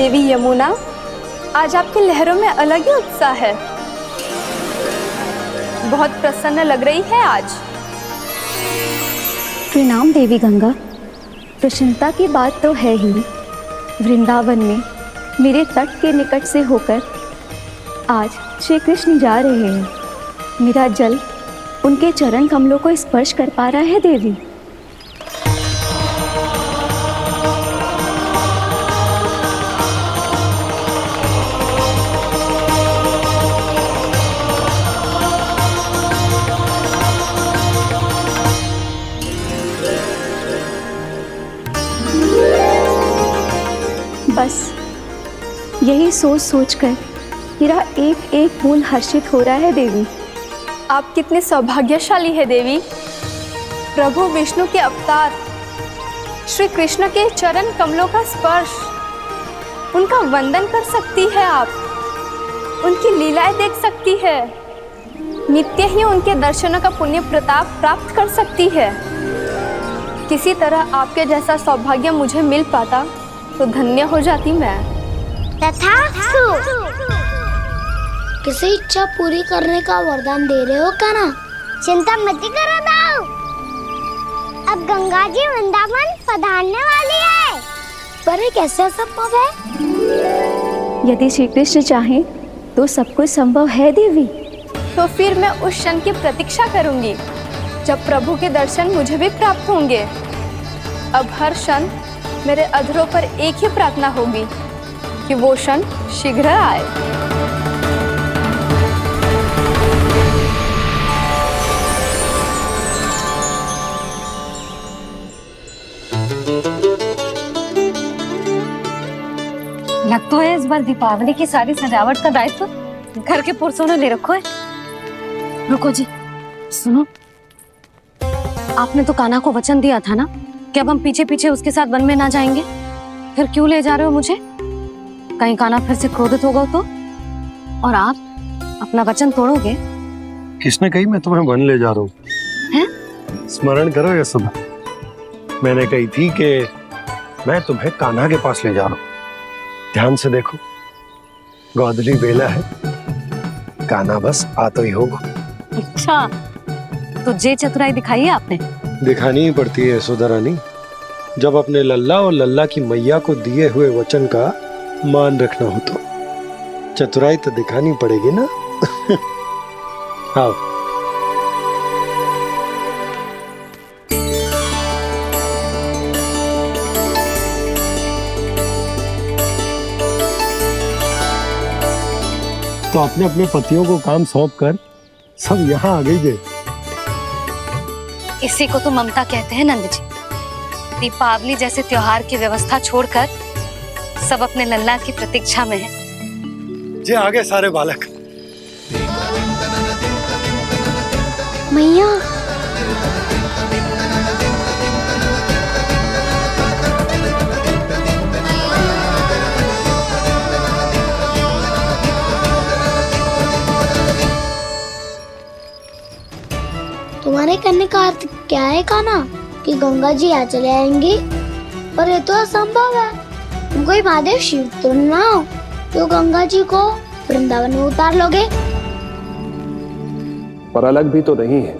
देवी यमुना, आज आपकी लहरों में अलग ही उत्साह है। बहुत प्रसन्न लग रही है आज। प्रणाम देवी गंगा। प्रसन्नता की बात तो है ही। वृंदावन में मेरे तट के निकट से होकर आज श्री कृष्ण जा रहे हैं। मेरा जल उनके चरण कमलों को स्पर्श कर पा रहा है देवी। बस यही सोच सोचकर मेरा एक एक बूंद हर्षित हो रहा है देवी। आप कितने सौभाग्यशाली है देवी। प्रभु विष्णु के अवतार श्री कृष्ण के चरण कमलों का स्पर्श, उनका वंदन कर सकती है आप, उनकी लीलाएं देख सकती है, नित्य ही उनके दर्शनों का पुण्य प्रताप प्राप्त कर सकती है। किसी तरह आपके जैसा सौभाग्य मुझे मिल पाता तो धन्य हो जाती मैं। तथास्तु। किसी इच्छा पूरी करने का वरदान दे रहे हो क्या ना? चिंता मत करो दाऊ, अब गंगा जी वृंदावन पधारने वाली है। पर ये कैसे संभव है? यदि श्री कृष्ण चाहे तो सब कुछ संभव है देवी। तो फिर मैं उस क्षण की प्रतीक्षा करूंगी जब प्रभु के दर्शन मुझे भी प्राप्त होंगे। अब हर क्षण मेरे अधरों पर एक ही प्रार्थना होगी कि वो क्षण शीघ्र आए। लग तो है इस बार दीपावली की सारी सजावट का दायित्व घर के पुरुषों ने ले रखो है। रुको जी, सुनो, आपने तो कान्हा को वचन दिया था ना कि अब हम पीछे पीछे उसके साथ वन में ना जाएंगे। फिर क्यों ले जा रहे हो मुझे? कहीं कान्हा फिर से क्रोधित होगा तो? और आप अपना वचन तोड़ोगे? किसने कही मैं तुम्हें वन ले जा रहा हूँ? स्मरण करो ये सुबह मैंने कही थी कि मैं तुम्हें कान्हा के पास ले जा रहा हूँ। ध्यान से देखो, गोधली बेला है, कान्हा बस आ तो ही होगा। अच्छा, तो जे चतुराई दिखाई है आपने? दिखानी ही पड़ती है यशोदा रानी, जब अपने लल्ला और लल्ला की मैया को दिए हुए वचन का मान रखना हो तो चतुराई तो दिखानी पड़ेगी ना। आओ। तो अपने अपने पतियों को काम सौंप कर सब यहाँ आ गई थे। इसी को तो ममता कहते हैं नंद जी। दीपावली जैसे त्योहार की व्यवस्था छोड़कर सब अपने लल्ला की प्रतीक्षा में हैं। जे आगे सारे बालक। मैया, तुम्हारे कहने का अर्थ क्या है कान्हा? कि गंगा जी यहाँ चले आएंगी? पर ये तो असंभव है। तुम कोई महादेव शिव तो ना हो तो गंगा जी को वृंदावन में उतार लोगे? पर अलग भी तो नहीं है।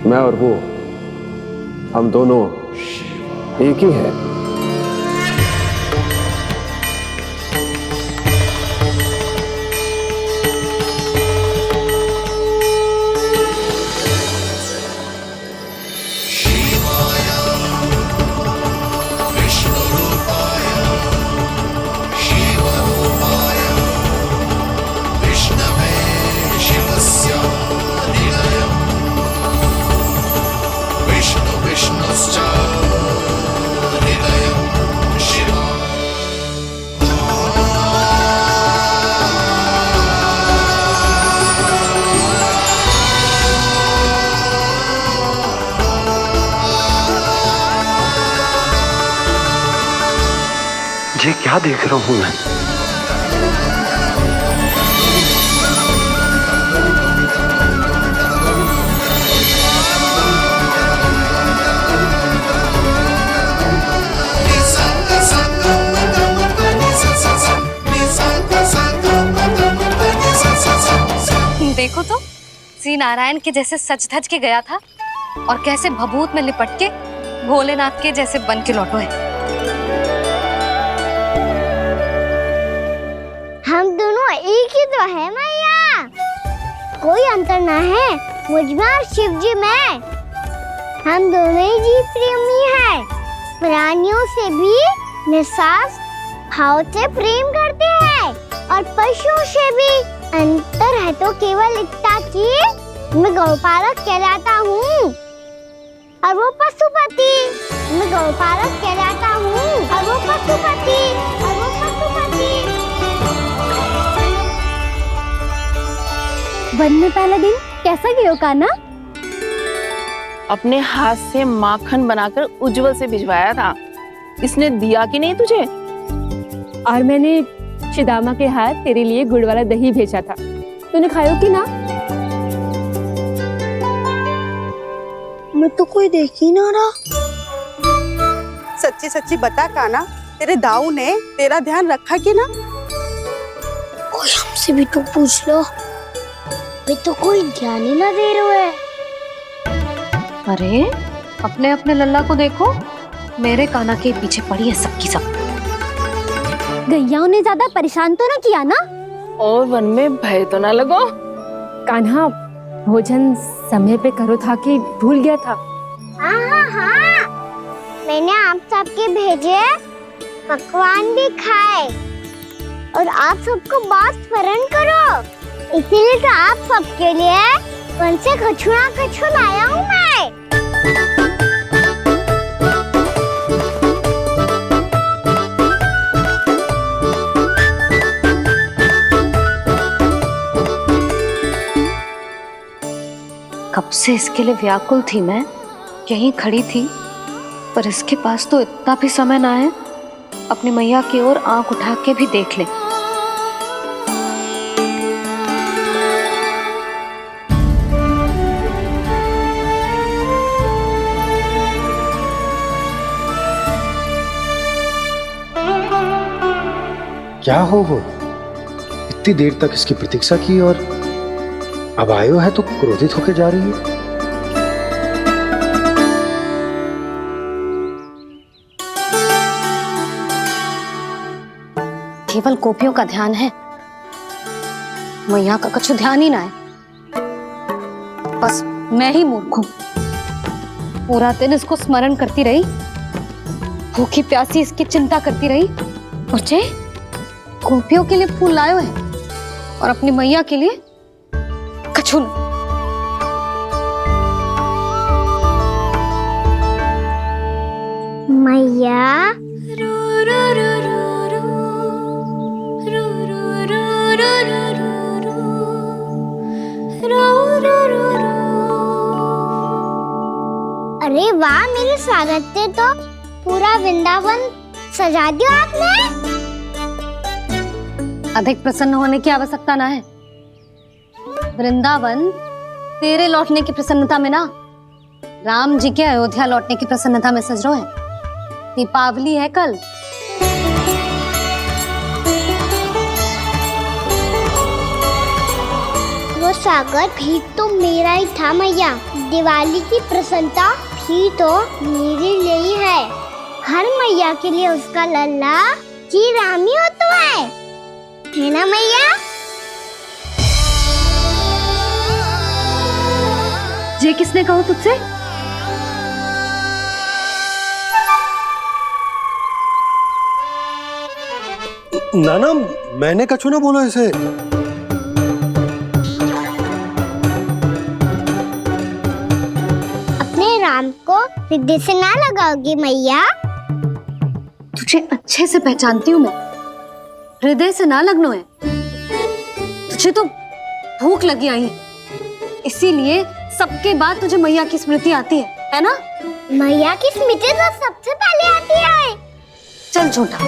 मैं और वो, हम दोनों एक ही हैं। ये क्या देख रहा हूँ मैं? देखो तो श्री नारायण के जैसे सज धज के गया था और कैसे भभूत में लिपट के भोलेनाथ के जैसे बन के लौटो है। हम दोनों एक ही तो है मैया, कोई अंतर ना है मुझ में और शिव जी में। हम दोनों ही जीव प्रेमी हैं, प्राणियों से भी निस्वार्थ भाव से प्रेम करते हैं और पशुओं से भी। अंतर है तो केवल इतना कि मैं गौपालक कहलाता हूँ और वो पशुपति। मैं गौपालक कहलाता हूँ और वो पशुपति, और वो पशुपति। वन में पहला दिन कैसा गया कान्हा? अपने हाथ से माखन बनाकर उज्जवल से भिजवाया था। इसने दिया कि नहीं तुझे? और मैंने शिदामा के हाथ तेरे लिए गुड़ वाला दही भेजा था, तूने खायो कि ना? मैं तो कोई देख ही ना रहा। सच्ची सच्ची बता कान्हा, तेरे दाऊ ने तेरा ध्यान रखा कि ना? कोई हमसे भी तो पूछ लो, वे तो कोई ध्यान ही ना दे रहे हैं। अरे अपने अपने लल्ला को देखो, मेरे कान्हा के पीछे पड़ी है सबकी सब। गैयाओं ने ज्यादा परेशान तो ना किया ना? और वन में भय तो ना लगो? कान्हा भोजन समय पे करो था कि भूल गया था? हाँ, मैंने आप सबके भेजे पकवान भी खाए और आप सबको बात स्मरण करो, इसीलिए तो आप सबके लिए वन से कछु लाया हूँ मैं। कब से इसके लिए व्याकुल थी मैं, यहीं खड़ी थी, पर इसके पास तो इतना भी समय ना है अपनी मैया की ओर आंख उठा के भी देख ले। क्या हो वो? इतनी देर तक इसकी प्रतीक्षा की और अब आयो है तो क्रोधित होकर जा रही है। केवल गोपियों का ध्यान है, मैया का कछु ध्यान ही ना है। बस मैं ही मूर्ख हूं, पूरा दिन इसको स्मरण करती रही, भूखी प्यासी इसकी चिंता करती रही, और जे गोपियों के लिए फूल लायो है और अपनी मैया के लिए कछु न। मैया अरे वाह, मेरे स्वागत से तो पूरा वृंदावन सजा दिया आपने। अधिक प्रसन्न होने की आवश्यकता ना है। वृंदावन तेरे लौटने की प्रसन्नता में ना, राम जी के अयोध्या लौटने की प्रसन्नता में सज रहे हैं। दीपावली है कल। वो स्वागत भी तो मेरा ही था मैया। दिवाली की प्रसन्नता भी तो मेरे लिए ही है। हर मैया के लिए उसका लल्ला जी राम ही होता है ना मैया? ये किसने कहा तुझसे? नाना, मैंने कछु ना बोला इसे। अपने राम को हृदय से ना लगाओगी मैया? तुझे अच्छे से पहचानती हूँ मैं, हृदय से ना लगनो है। तुझे तो भूख लगी आई है, इसीलिए सबके बाद तुझे मैया की स्मृति आती है ना? मैया की स्मृति तो सबसे पहले आती है। चल झूठा।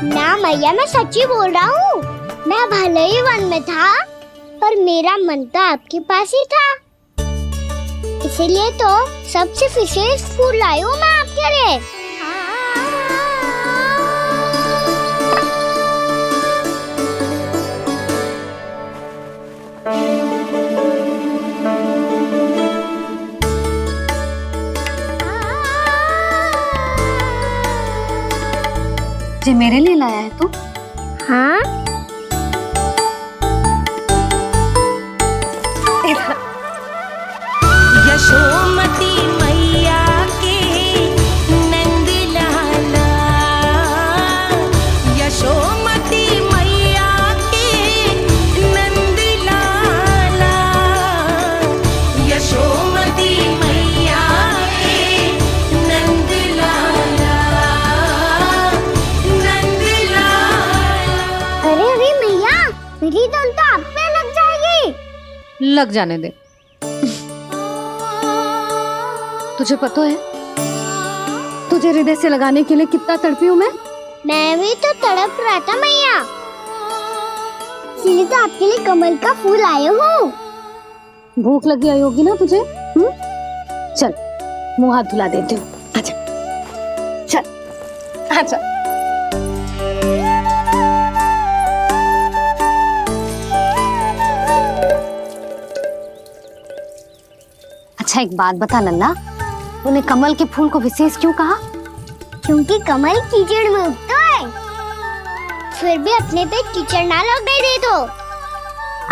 ना मैया, मैं सच्ची बोल रहा हूँ। मैं भले ही वन में था, पर मेरा मन तो आपके पास ही था। इसीलिए तो सबसे विशेष फूल लाई हूँ मैं आपके लिए। मेरे लिए लाया है तू? हाँ, यशोमती मैया के नंद लाला, यशोमती मैया के नंद लाला, यशोमती मैया के नंद लाला, नंद लाला। अरे अरे मैया, मेरी दाल तो आप पे लग जाएगी। लग जाने दे। तुझे पता है तुझे हृदय से लगाने के लिए कितना तड़पी हूँ मैं भी तो तड़प रहा था मैया, इसलिए तो आपके लिए कमल का फूल आया हूँ। भूख लगी आई होगी ना तुझे? चल मुंह हाथ धुला देती हूँ। आजा चल आजा। अच्छा एक बात बता लल्ला, तूने कमल के फूल को विशेष क्यों कहा? क्योंकि कमल कीचड़ में उगता है, फिर भी अपने पे कीचड़ ना लगने दे दो,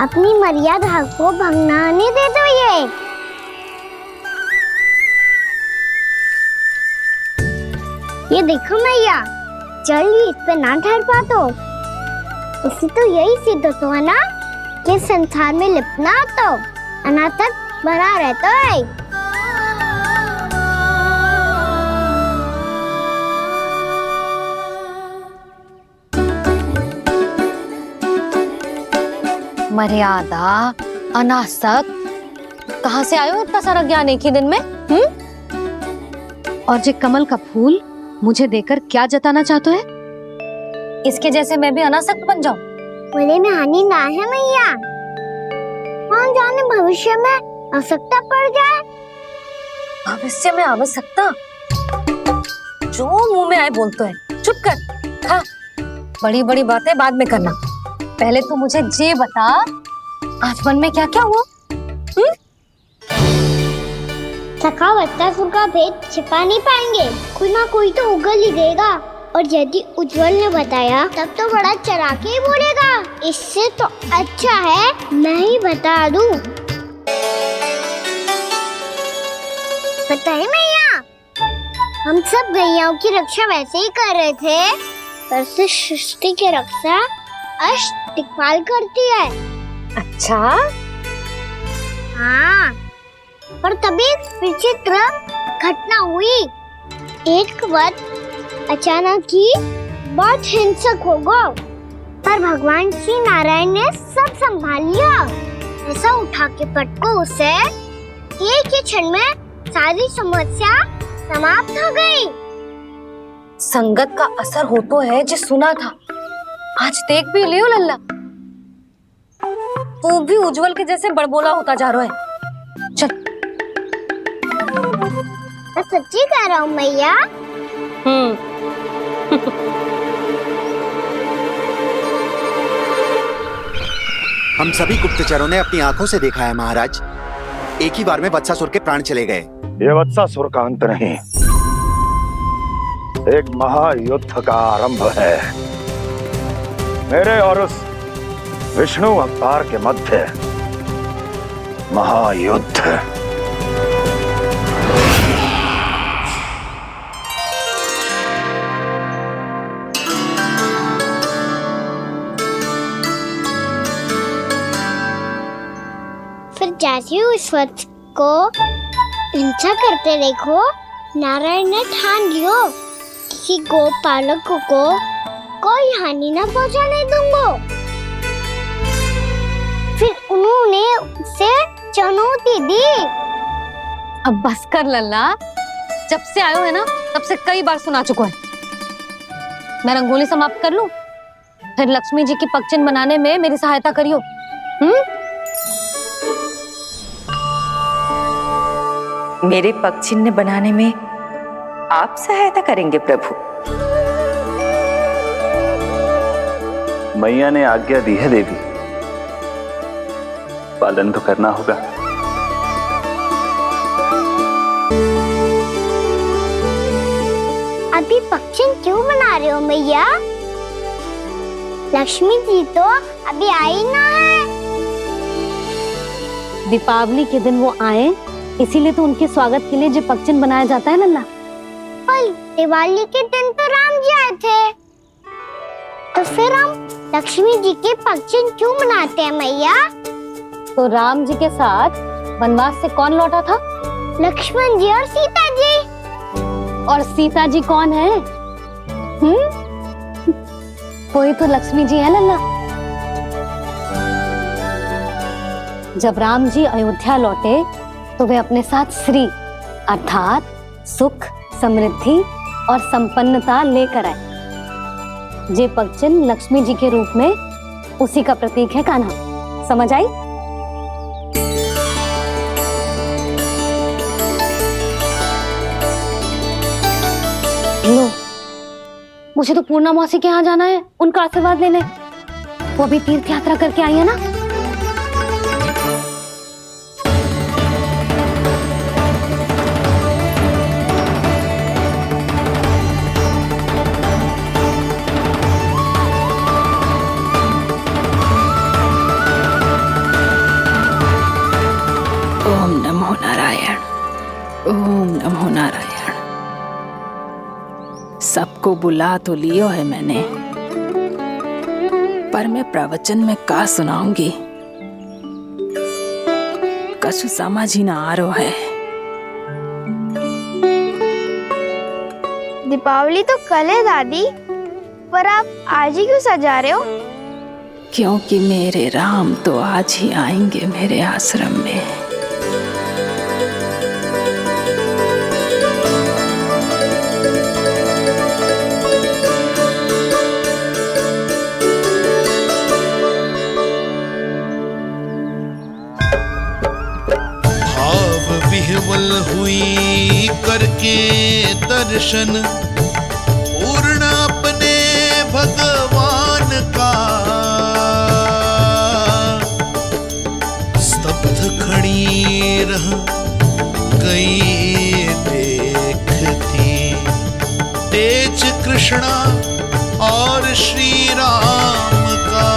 अपनी मर्यादा को भंगना नहीं दे दो। ये देखो मैया, जल भी इस पे ना ठहर पा तो इससे तो यही सिद्ध होता है ना कि संसार में लिपना तो अनाथ तक बना रहता है। मर्यादा, अनासक्त, कहाँ से आयो इतना सारा ज्ञान एक ही दिन में? और जे कमल का फूल मुझे देकर क्या जताना चाहते है? इसके जैसे मैं भी अनासक्त बन जाऊं? बोले में हानि ना है मैया, कौन जाने भविष्य में आवश्यकता पड़ जाए। भविष्य में आवश्यकता? जो मुंह में आए बोलते हैं, चुप कर। हाँ, बड़ी बड़ी बातें बाद में करना, पहले तो मुझे ये बता आज मन में क्या क्या हुआ? सखा बत्तासुर का भेद छिपा नहीं पाएंगे, कोई ना कोई तो उगल ही देगा, और यदि उज्जवल ने बताया तब तो बड़ा चढ़ा के ही बोलेगा। इससे तो अच्छा है मैं ही बता दूं। पता है मैया, हम सब गैयाओं की रक्षा वैसे ही कर रहे थे, पर से सृष्टि की रक्षा अष्ट दिक्पाल करती है। अच्छा? हाँ, पर तभी विचित्र घटना हुई। एक वक्त अचानक ही बहुत हिंसक हो गया, पर भगवान श्री नारायण ने सब संभाल लिया। ऐसा उठा के पटको उसे, एक ही क्षण में सारी समस्या समाप्त हो गई। संगत का असर हो तो है, जो सुना था आज देख भी लियो लल्ला, तू भी उज्जवल के जैसे बड़बोला होता जा रहा है। चल। मैं सच्ची कह रहा हूँ मैया। हम सभी गुप्तचरों ने अपनी आंखों से देखा है महाराज, एक ही बार में वत्सासुर के प्राण चले गए। ये वत्सासुर का अंत नहीं, एक महायुद्ध का आरंभ है। मेरे और उस विष्णु अवतार के मध्य महायुद्ध। फिर जैसे ही उस वत्स को हिंसा करते देखो, नारायण ने ठान लियो किसी गोपालक को कोई हानि न पहुंचाने दूंगा। फिर उन्होंने उसे चुनौती दी। अब बस कर लल्ला, जब से आयो है ना तब से कई बार सुना चुका है। मैं रंगोली समाप्त कर लूं, फिर लक्ष्मी जी की पगचिन बनाने में मेरी सहायता करियो। मेरे पग चिन्ह बनाने में आप सहायता करेंगे प्रभु? मैया ने आज्ञा दी है देवी, पालन तो करना होगा। अभी पक्षी क्यों बना रहे हो मैया? लक्ष्मी जी तो अभी आई ना है। दीपावली के दिन वो आए, इसीलिए तो उनके स्वागत के लिए जो पक्चिन बनाया जाता है लल्ला। पर दिवाली के दिन तो राम जी आए थे, तो फिर हम लक्ष्मी जी के पक्चिन क्यों मनाते हैं मैया? तो राम जी के साथ वनवास से कौन लौटा था? लक्ष्मण जी और सीता जी। और सीता जी कौन है? वही तो लक्ष्मी जी है लल्ला। जब राम जी अयोध्या लौटे तो वे अपने साथ श्री अर्थात सुख, समृद्धि और संपन्नता लेकर आए। जे पक्चिन लक्ष्मी जी के रूप में उसी का प्रतीक है कान्हा। समझ आई? लो, मुझे तो पूर्णा मौसी के यहाँ जाना है, उनका आशीर्वाद लेने। वो अभी तीर्थ यात्रा करके आई है ना। ओम नमो नारायण, ओम नमो नारायण। सबको बुला तो लियो है मैंने, पर मैं प्रवचन में का सुनाऊंगी, कछु समझ ही ना आ रहा है। दीपावली तो कल है दादी, पर आप आज ही क्यों सजा रहे हो? क्योंकि मेरे राम तो आज ही आएंगे मेरे आश्रम में। विह्वल हुई करके दर्शन, पूर्ण अपने भगवान का, स्तब्ध खड़ी रह गई देखती तेज कृष्णा और श्री राम का।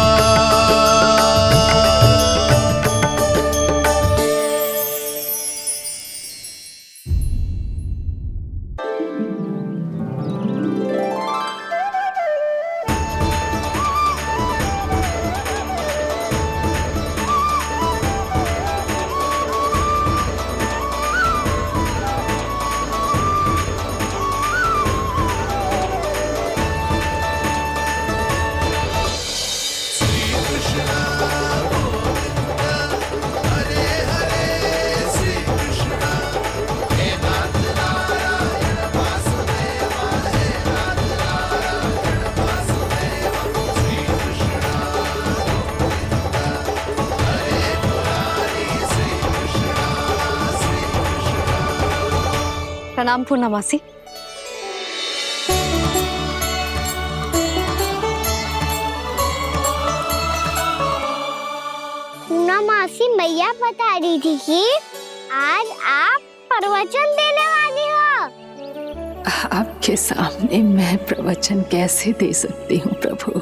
प्रणाम पूर्णा मौसी। पूर्णा मौसी मैया बता रही थी कि आज आप प्रवचन देने वाली हो। आपके सामने मैं प्रवचन कैसे दे सकती हूँ प्रभु?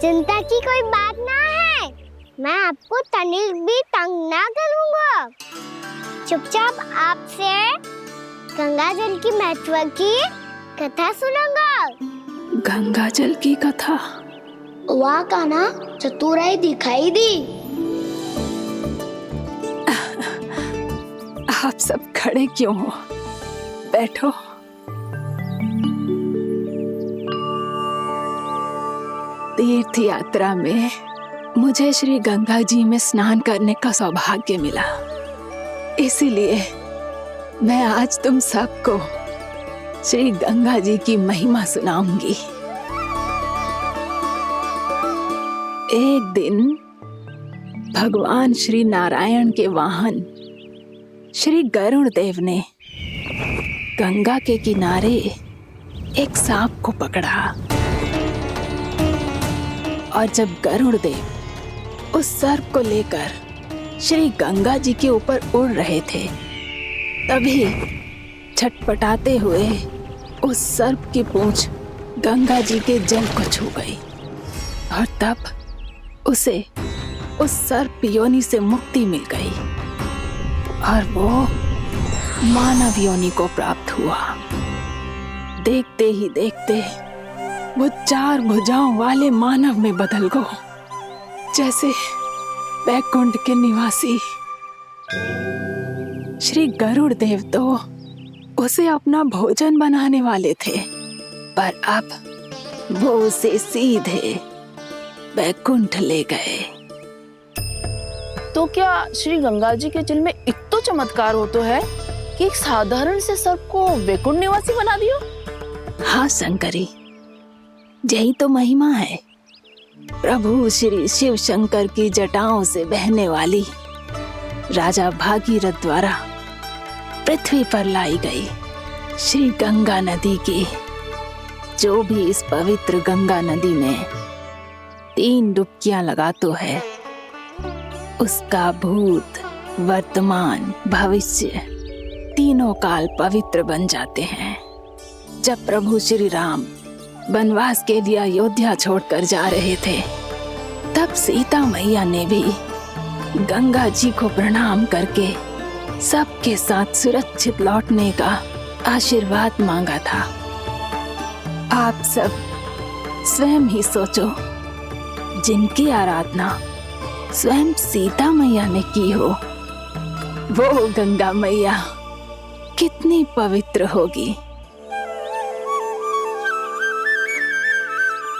चिंता की कोई बात ना है, मैं आपको तनिक भी तंग ना करूँगा। चुपचाप आपसे गंगा जल की महत्व की कथा सुनूंगा। गंगा जल की कथा? वाह कान्हा, चतुराई दिखाई दी। आप सब खड़े क्यों हो? बैठो। तीर्थ यात्रा में मुझे श्री गंगा जी में स्नान करने का सौभाग्य मिला, इसीलिए मैं आज तुम सबको श्री गंगा जी की महिमा सुनाऊंगी। एक दिन भगवान श्री नारायण के वाहन श्री गरुड़ देव ने गंगा के किनारे एक सांप को पकड़ा, और जब गरुड़ देव उस सर्प को लेकर श्री गंगा जी के ऊपर उड़ रहे थे, तभी छटपटाते हुए उस सर्प की पूंछ गंगा जी के जल को छू गई। और तब उसे उस सर्प योनि से मुक्ति मिल गई और वो मानव योनि को प्राप्त हुआ। देखते ही देखते वो 4 भुजाओं वाले मानव में बदल गो, जैसे वैकुंठ के निवासी श्री गरुड़ देव तो उसे अपना भोजन बनाने वाले थे, पर अब वो उसे सीधे वैकुंठ ले गए। तो क्या श्री गंगा जी के जल में इतना चमत्कार हो तो है कि एक साधारण से सर्प को वैकुंठ निवासी बना दियो? हाँ शंकरी, यही तो महिमा है। प्रभु श्री शिव शंकर की जटाओं से बहने वाली राजा भागीरथ द्वारा पृथ्वी पर लाई गई श्री गंगा नदी की, जो भी इस पवित्र गंगा नदी में 3 डुबकियां लगातो है, उसका भूत, वर्तमान, भविष्य तीनों काल पवित्र बन जाते हैं। जब प्रभु श्री राम वनवास के लिए अयोध्या छोड़कर जा रहे थे, तब सीता मैया ने भी गंगा जी को प्रणाम करके सबके साथ सुरक्षित लौटने का आशीर्वाद मांगा था। आप सब स्वयं ही सोचो, जिनकी आराधना स्वयं सीता मैया ने की हो, वो गंगा मैया कितनी पवित्र होगी।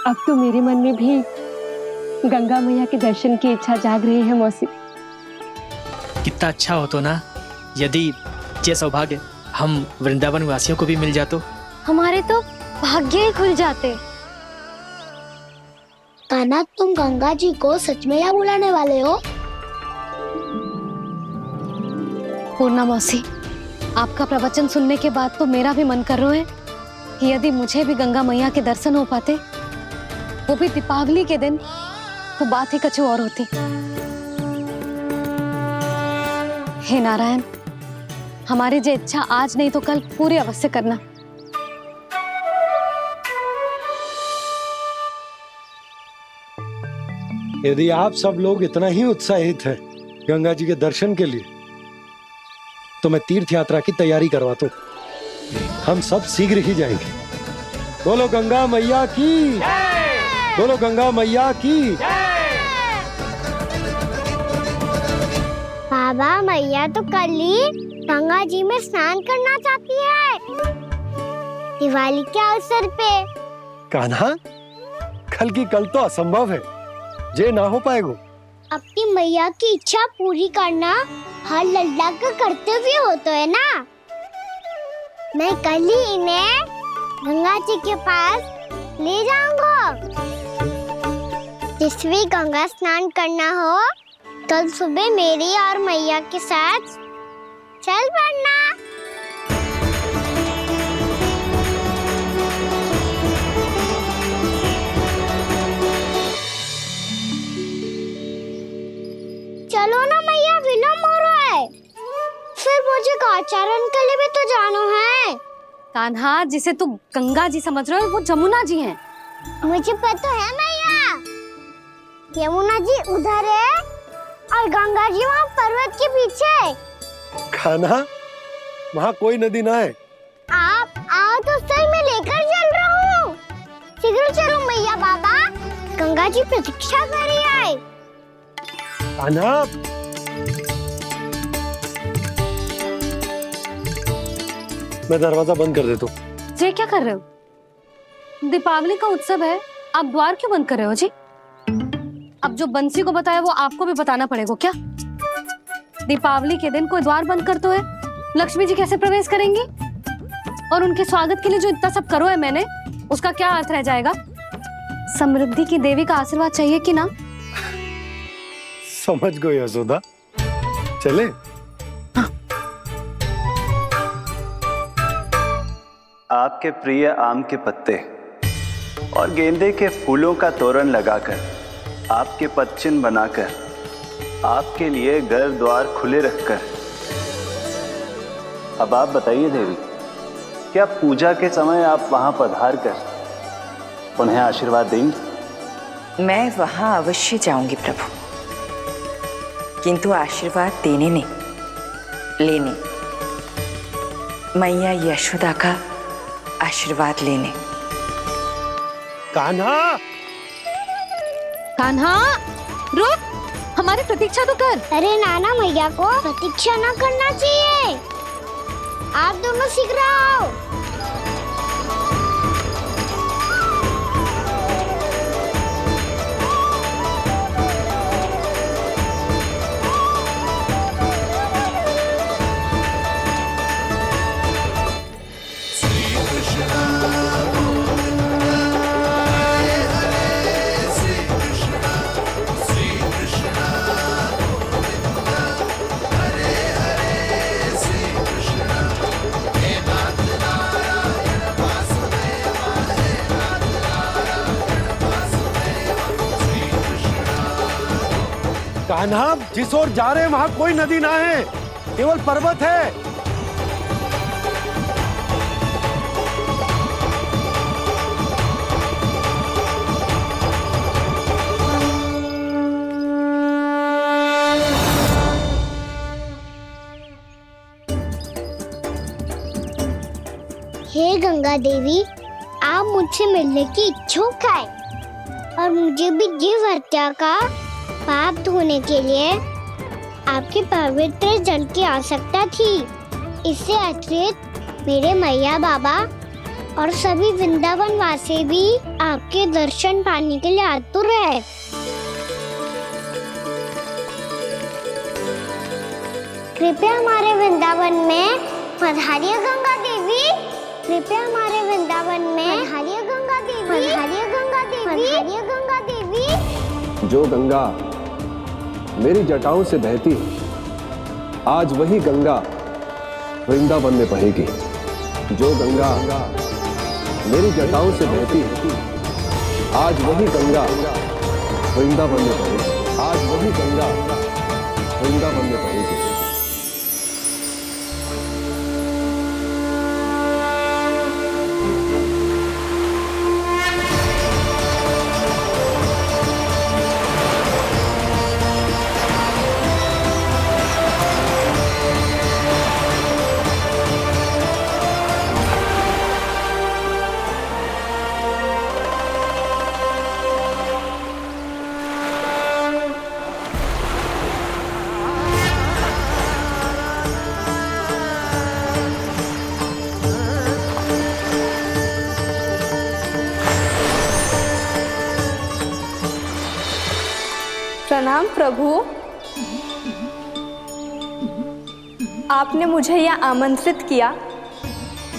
अब तो मेरे मन में भी गंगा मैया के दर्शन की इच्छा जाग रही है मौसी। कितना अच्छा हो तो ना यदि ये सौभाग्य हम वृंदावन वासियों को भी मिल जातो। हमारे तो भाग्य ही खुल जाते। कान्हा, तुम गंगा जी को सच में यहाँ बुलाने वाले हो? पूर्णा मौसी, आपका प्रवचन सुनने के बाद तो मेरा भी मन कर रहा है कि यदि मुझे भी गंगा मैया के दर्शन हो पाते, वो भी दीपावली के दिन, तो बात ही कुछ और होती। हे नारायण, हमारी जो इच्छा आज नहीं तो कल पूरी अवश्य करना। यदि आप सब लोग इतना ही उत्साहित हैं गंगा जी के दर्शन के लिए, तो मैं तीर्थ यात्रा की तैयारी करवाता हूँ। हम सब शीघ्र ही जाएंगे। बोलो गंगा मैया की, बोलो गंगा मैया की। बाबा, मैया तो कल ही गंगा जी में स्नान करना चाहती है, दिवाली के अवसर पे। कान्हा, कल की कल तो असंभव है, जे ना हो पाएगा। अपनी मैया की इच्छा पूरी करना हर लल्ला का कर्तव्य होता है ना। मैं कल ही इन्हें गंगा जी के पास ले जाऊंगा। जिस भी गंगा स्नान करना हो, कल सुबह मेरी और मैया के साथ चल पड़ना। चलो ना मैया, विलम्ब हो रहा है। फिर मुझे गौचारण के लिए भी तो जाना है। कान्हा, जिसे तू गंगा जी समझ रहे हो, वो जमुना जी हैं। मुझे पता है मैया, यमुना जी उधर है और गंगा जी वहाँ पर्वत के पीछे। कान्हा, वहाँ कोई नदी ना है। आप आओ तो सही, मैं लेकर चल रहा हूँ। शीघ्र चलो मैया। बाबा, गंगा जी प्रतीक्षा कर रही है। कान्हा, मैं दरवाजा बंद कर देता हूँ। ये क्या कर रहे हो? दीपावली का उत्सव है, आप द्वार क्यों बंद कर रहे हो जी? अब जो बंसी को बताया वो आपको भी बताना पड़ेगा क्या? दीपावली के दिन कोई द्वार बंद कर तो है, लक्ष्मी जी कैसे प्रवेश करेंगी? और उनके स्वागत के लिए जो इतना सब करो है मैंने, उसका क्या अर्थ रह जाएगा? समृद्धि की देवी का आशीर्वाद चाहिए कि ना? समझ गई यशोदा, चले। आपके प्रिय आम के पत्ते और गेंदे के फूलों का तोरण लगाकर, आपके पदचिन्ह बनाकर, आपके लिए घर द्वार खुले रखकर, अब आप बताइए देवी, क्या पूजा के समय आप वहां पधार कर उन्हें आशीर्वाद देंगे? मैं वहां अवश्य जाऊंगी प्रभु, किंतु आशीर्वाद देने नहीं, लेने। मैया यशोदा का आशीर्वाद लेने। कान्हा, कान्हा रुक, हमारी प्रतीक्षा तो कर। अरे नाना, मैया को प्रतीक्षा ना करना चाहिए। आप दोनों सीख रहे हो। कान्हा, जिस ओर जा रहे हैं वहां कोई नदी ना है, केवल पर्वत है। हे गंगा देवी, आप मुझसे मिलने की इच्छुक है और मुझे भी जीव हत्या का पाप धोने के लिए आपके पवित्र जल की आवश्यकता थी। इससे अतिरिक्त मेरे मैया बाबा और सभी वृंदावन वासी भी आपके दर्शन पाने के लिए आतुर है। कृपया हमारे वृंदावन में पधारिए गंगा देवी। कृपया हमारे वृंदावन में पधारिए गंगा देवी। पधारिए गंगा देवी। पधारिए गंगा देवी। जो गंगा मेरी जटाओं से बहती है, आज वही गंगा वृंदावन में बहेगी। जो गंगा मेरी जटाओं से बहती है, आज वही गंगा वृंदावन में बहेगी। आज वही गंगा वृंदावन में बहेगी। प्रणाम प्रभु। आपने मुझे यह आमंत्रित किया,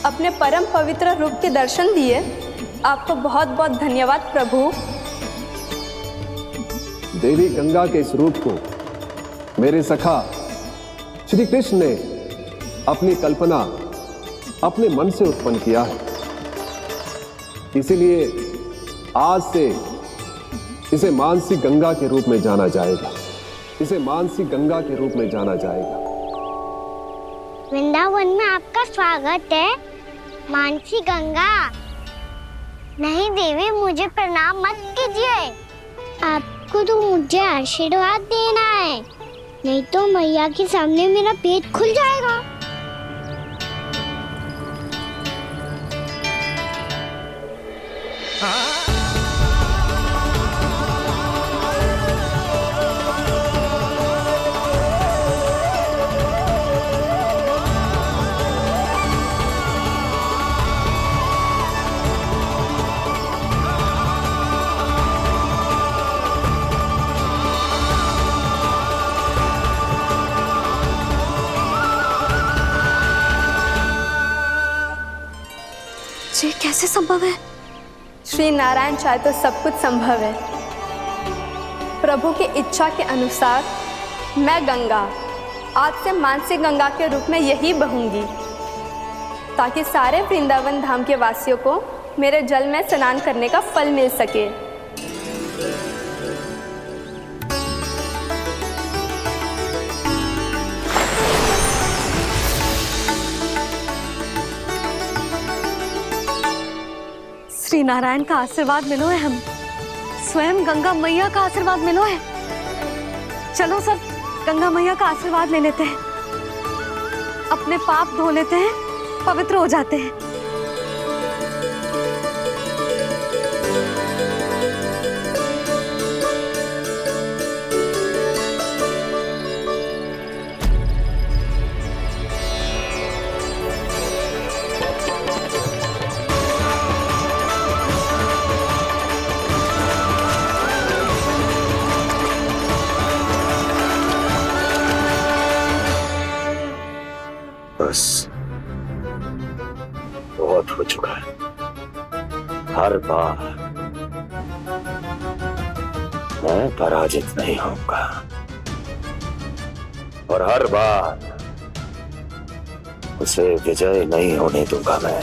अपने परम पवित्र रूप के दर्शन दिए। आपको बहुत बहुत धन्यवाद प्रभु। देवी गंगा के इस रूप को मेरे सखा श्री कृष्ण ने अपनी कल्पना अपने मन से उत्पन्न किया है। इसीलिए आज से इसे मानसी गंगा के रूप में जाना जाएगा। इसे मानसी गंगा के रूप में जाना जाएगा। वृंदावन में आपका स्वागत है मानसी गंगा। नहीं देवी, मुझे प्रणाम मत कीजिए। आपको तो मुझे आशीर्वाद देना है, नहीं तो मैया के सामने मेरा पेट खुल जाएगा। ये कैसे संभव है? श्री नारायण चाहे तो सब कुछ संभव है। प्रभु की इच्छा के अनुसार मैं गंगा आज से मानसी गंगा के रूप में यही बहूंगी, ताकि सारे वृंदावन धाम के वासियों को मेरे जल में स्नान करने का फल मिल सके। श्री नारायण का आशीर्वाद मिलो है हम। स्वयं गंगा मैया का आशीर्वाद मिलो है। चलो सब गंगा मैया का आशीर्वाद ले लेते हैं, अपने पाप धो लेते हैं, पवित्र हो जाते हैं। बस बहुत हो चुका है। हर बार मैं पराजित नहीं होऊंगा और हर बार उसे विजय नहीं होने दूंगा मैं।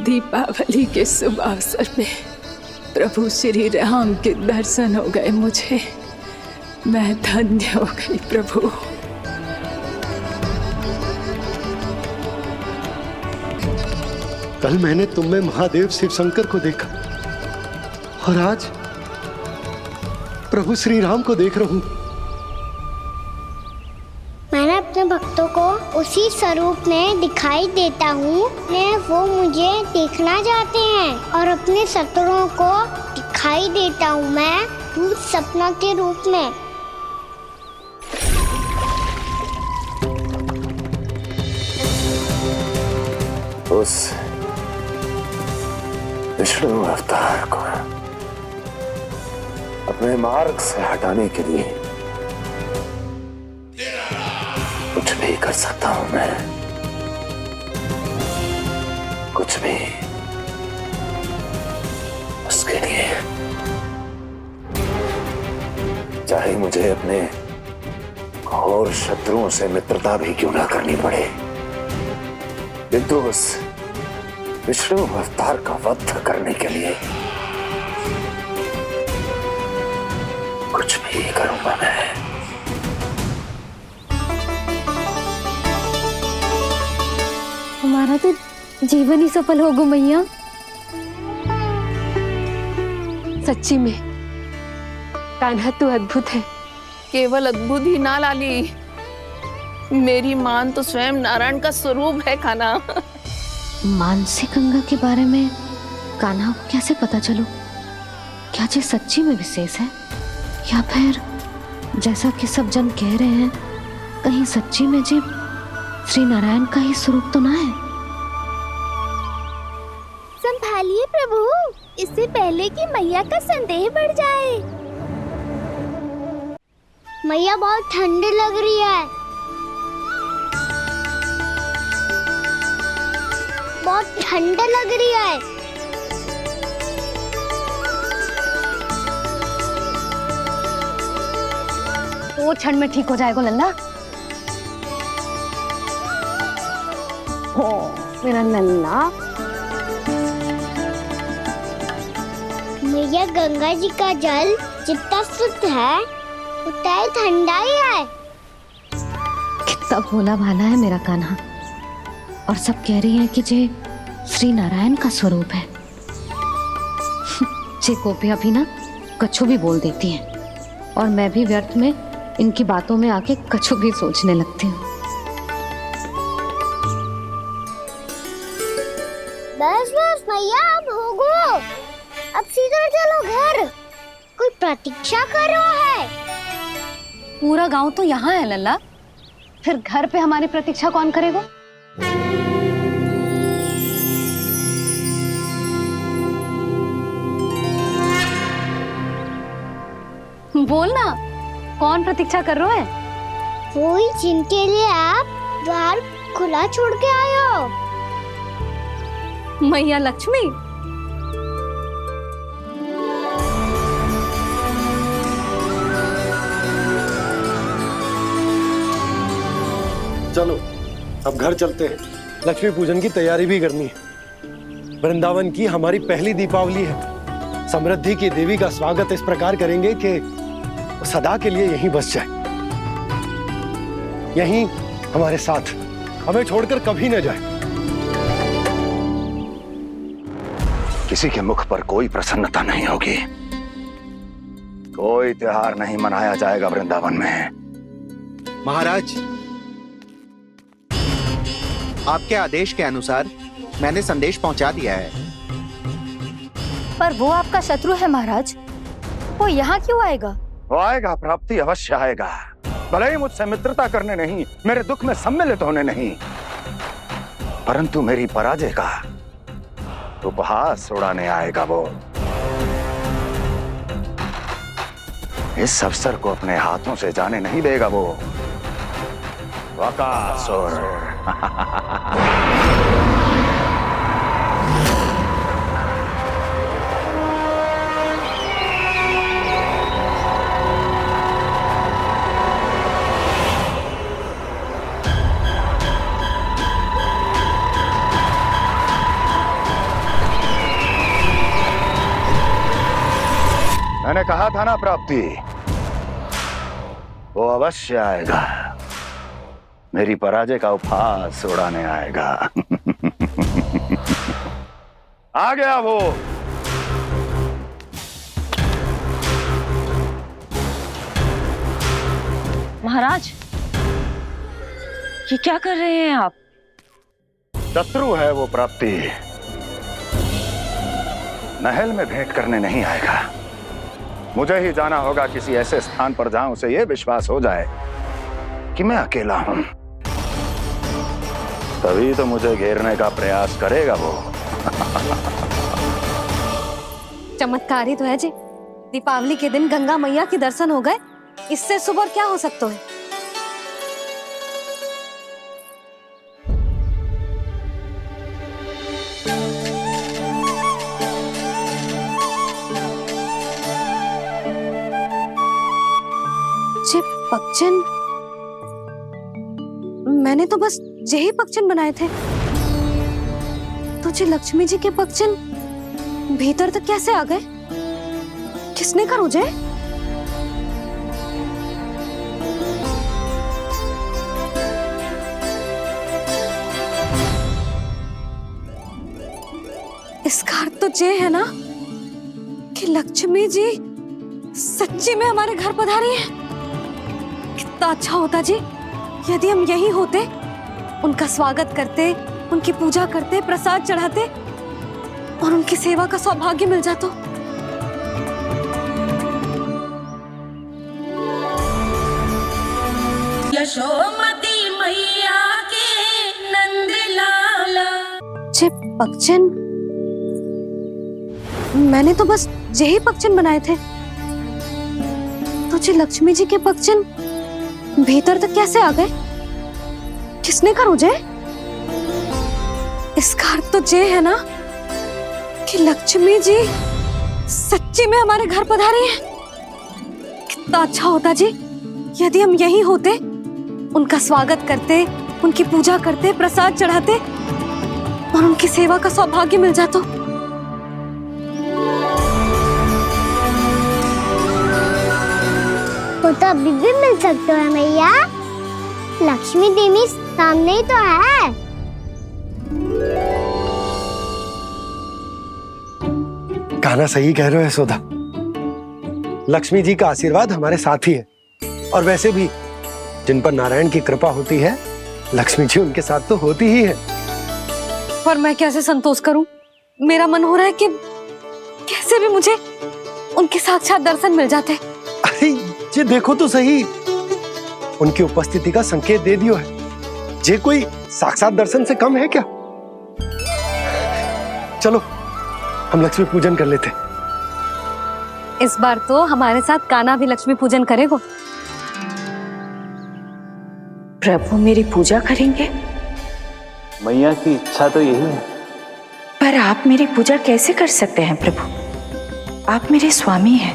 दीपावली के शुभ अवसर में प्रभु श्री राम के दर्शन हो गए मुझे। मैं धन्य हो गई प्रभु। कल मैंने तुम में महादेव शिव शंकर को देखा और आज प्रभु श्री राम को देख रहा हूं। मैंने अपने भक्तों को उसी स्वरूप में दिखाई देता हूँ। वो मुझे देखना चाहते हैं और अपने शत्रुओं को दिखाई देता हूँ मैं भूत सपना के रूप में। उस विष्णु अवतार को अपने मार्ग से हटाने के लिए कुछ भी कर सकता हूं मैं, कुछ भी। उसके लिए चाहे मुझे अपने घोर शत्रुओं से मित्रता भी क्यों ना करनी पड़े, किंतु उस विष्णु अवतार का वध करने के लिए कुछ भी करूंगा मैं। हमारा तो जीवन ही सफल होगा मैया। सच्ची में कान्हा तू अद्भुत है। केवल अद्भुत ही ना लाली, मेरी मान तो स्वयं नारायण का स्वरूप है कान्हा। मानसी गंगा के बारे में कान्हा को कैसे पता चलो? क्या ये सच्ची में विशेष है या फिर जैसा कि सब जन कह रहे हैं कहीं सच्ची में जी श्री नारायण का ही स्वरूप तो ना है? संभालिए प्रभु, इससे पहले कि मैया का संदेह बढ़ जाए। मैया बहुत ठंडी लग रही है, बहुत ठंड लग रही है। वो क्षण में ठीक हो जाएगा लल्ला। हो मेरा लल्ला। मैया गंगा जी का जल जितना शुद्ध है उतना ही ठंडा ही है। कितना भोला भाला है मेरा कान्हा। और सब कह रही हैं कि जे श्री नारायण का स्वरूप है। जे गोपियां भी ना कछु भी बोल देती हैं और मैं भी व्यर्थ में इनकी बातों में आके कछु भी सोचने लगती हूँ। बस बस मैया, अब होगो, अब सीधा चलो घर। कोई प्रतीक्षा कर रहा है। पूरा गांव तो यहाँ है लल्ला, फिर घर पे हमारी प्रतीक्षा कौन करेगा? बोल ना, कौन प्रतीक्षा कर रहा है? वही जिनके लिए आप द्वार खुला छोड़ के आए हो। मैया लक्ष्मी। चलो अब घर चलते हैं, लक्ष्मी पूजन की तैयारी भी करनी है। वृंदावन की हमारी पहली दीपावली है। समृद्धि की देवी का स्वागत इस प्रकार करेंगे कि वो सदा के लिए यहीं बस जाए, यहीं हमारे साथ, हमें छोड़कर कभी न जाए। किसी के मुख पर कोई प्रसन्नता नहीं होगी, कोई त्योहार नहीं मनाया जाएगा वृंदावन में। महाराज, आपके आदेश के अनुसार मैंने संदेश पहुंचा दिया है। पर वो आपका शत्रु है महाराज, वो यहाँ क्यों आएगा? वो आएगा, प्राप्ति अवश्य आएगा। भले ही मुझसे मित्रता करने नहीं, मेरे दुख में सम्मिलित होने नहीं, परंतु मेरी पराजय का उपहास उड़ाने आएगा वो। इस अवसर को अपने हाथों से जाने नहीं देगा वो। बकासुर। मैंने कहा था ना प्राप्ति, वो अवश्य आएगा, मेरी पराजय का उपहास उड़ाने आएगा। आ गया वो। महाराज, ये क्या कर रहे हैं आप? शत्रु है वो प्राप्ति, महल में भेंट करने नहीं आएगा। मुझे ही जाना होगा किसी ऐसे स्थान पर जहां उसे यह विश्वास हो जाए कि मैं अकेला हूं, तभी तो मुझे घेरने का प्रयास करेगा वो। चमत्कार ही तो है जी, दीपावली के दिन गंगा मैया के दर्शन हो गए, इससे शुभ और क्या हो सकता है? पक्षन, मैंने तो बस यही पक्षन बनाए थे, तुझे लक्ष्मी जी के पक्षन भीतर तक कैसे आ गए? किसने कर मुझे? इसका अर्थ तो ये है ना कि लक्ष्मी जी सच्ची में हमारे घर पधारी है। कितना अच्छा होता जी यदि हम यहीं होते, उनका स्वागत करते, उनकी पूजा करते, प्रसाद चढ़ाते और उनकी सेवा का सौभाग्य मिल जाता। यशोमती मैया के नंद लाला। जे पक्षन, मैंने तो बस यही पक्षन बनाए थे, तुझे लक्ष्मी जी के पक्षन भीतर तक कैसे आ गए? किसने कर मुझे? इसका अर्थ तो ये है ना कि लक्ष्मी जी सच्ची में हमारे घर पधारी है। कितना अच्छा होता जी यदि हम यहीं होते, उनका स्वागत करते, उनकी पूजा करते, प्रसाद चढ़ाते और उनकी सेवा का सौभाग्य मिल जाता। वो तो अभी भी मिल सकते है मैया, लक्ष्मी देवी सामने ही तो है। कान्हा सही कह रहे हो यशोदा, लक्ष्मी जी का आशीर्वाद हमारे साथ ही है, और वैसे भी जिन पर नारायण की कृपा होती है, लक्ष्मी जी उनके साथ तो होती ही है। पर मैं कैसे संतोष करूं? मेरा मन हो रहा है कि कैसे भी मुझे उनके साक्षात दर्शन मिल जाते। अरे ये देखो तो सही, उनकी उपस्थिति का संकेत दे दियो है। ये कोई साक्षात दर्शन से कम है क्या? चलो हम लक्ष्मी पूजन कर लेते। इस बार तो हमारे साथ कान्हा भी लक्ष्मी पूजन करेगा। प्रभु मेरी पूजा करेंगे? मैया की इच्छा तो यही है। पर आप मेरी पूजा कैसे कर सकते हैं प्रभु? आप मेरे स्वामी हैं,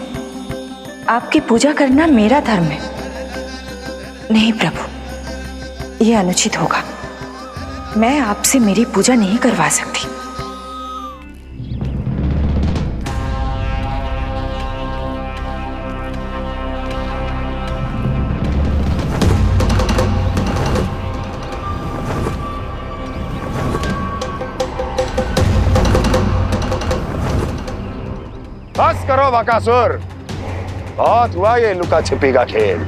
आपकी पूजा करना मेरा धर्म है। नहीं प्रभु, ये अनुचित होगा। मैं आपसे मेरी पूजा नहीं करवा सकती। बस करो बकासुर, बहुत हुआ ये लुका छिपी का खेल।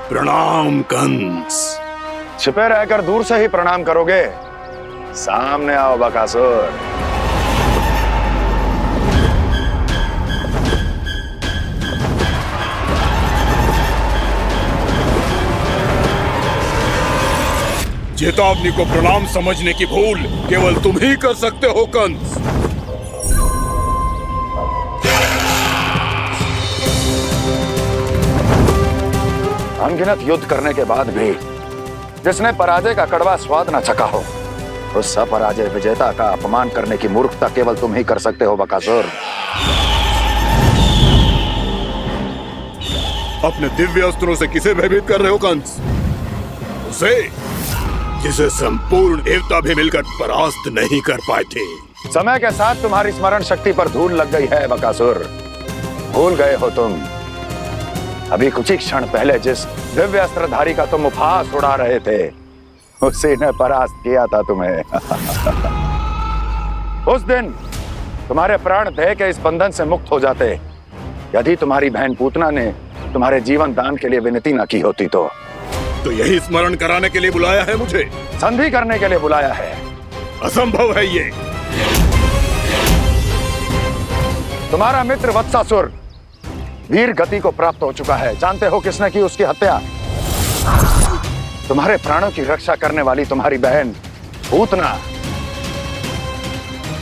प्रणाम कंस। छिपे रहकर दूर से ही प्रणाम करोगे? सामने आओ बकासुर। चेतावनी को प्रणाम समझने की भूल केवल तुम ही कर सकते हो कंस। अनगिनत युद्ध करने के बाद भी जिसने पराजय का कड़वा स्वाद न चखा हो, उस अपराजय विजेता का अपमान करने की मूर्खता केवल तुम ही कर सकते हो बकासुर। अपने दिव्य अस्त्रों से किसे भयभीत कर रहे हो कंस? उसे जिसे संपूर्ण देवता भी मिलकर परास्त नहीं कर पाए थे। समय के साथ तुम्हारी स्मरण शक्ति पर धूल लग गई है बकासुर। भूल गए हो तुम अभी कुछ ही क्षण पहले जिस दिव्य अस्त्रधारी का तुम उपहास उड़ा रहे थे, उसी ने परास्त किया था तुम्हें। उस दिन तुम्हारे प्राण भय के इस बंधन से मुक्त हो जाते यदि तुम्हारी बहन पूतना ने तुम्हारे जीवन दान के लिए विनती न की होती तो यही स्मरण कराने के लिए बुलाया है मुझे? संधि करने के लिए बुलाया है। असंभव है ये। तुम्हारा मित्र वत्सासुर वीर गति को प्राप्त हो चुका है। जानते हो किसने की उसकी हत्या? तुम्हारे प्राणों की रक्षा करने वाली तुम्हारी बहन पूतना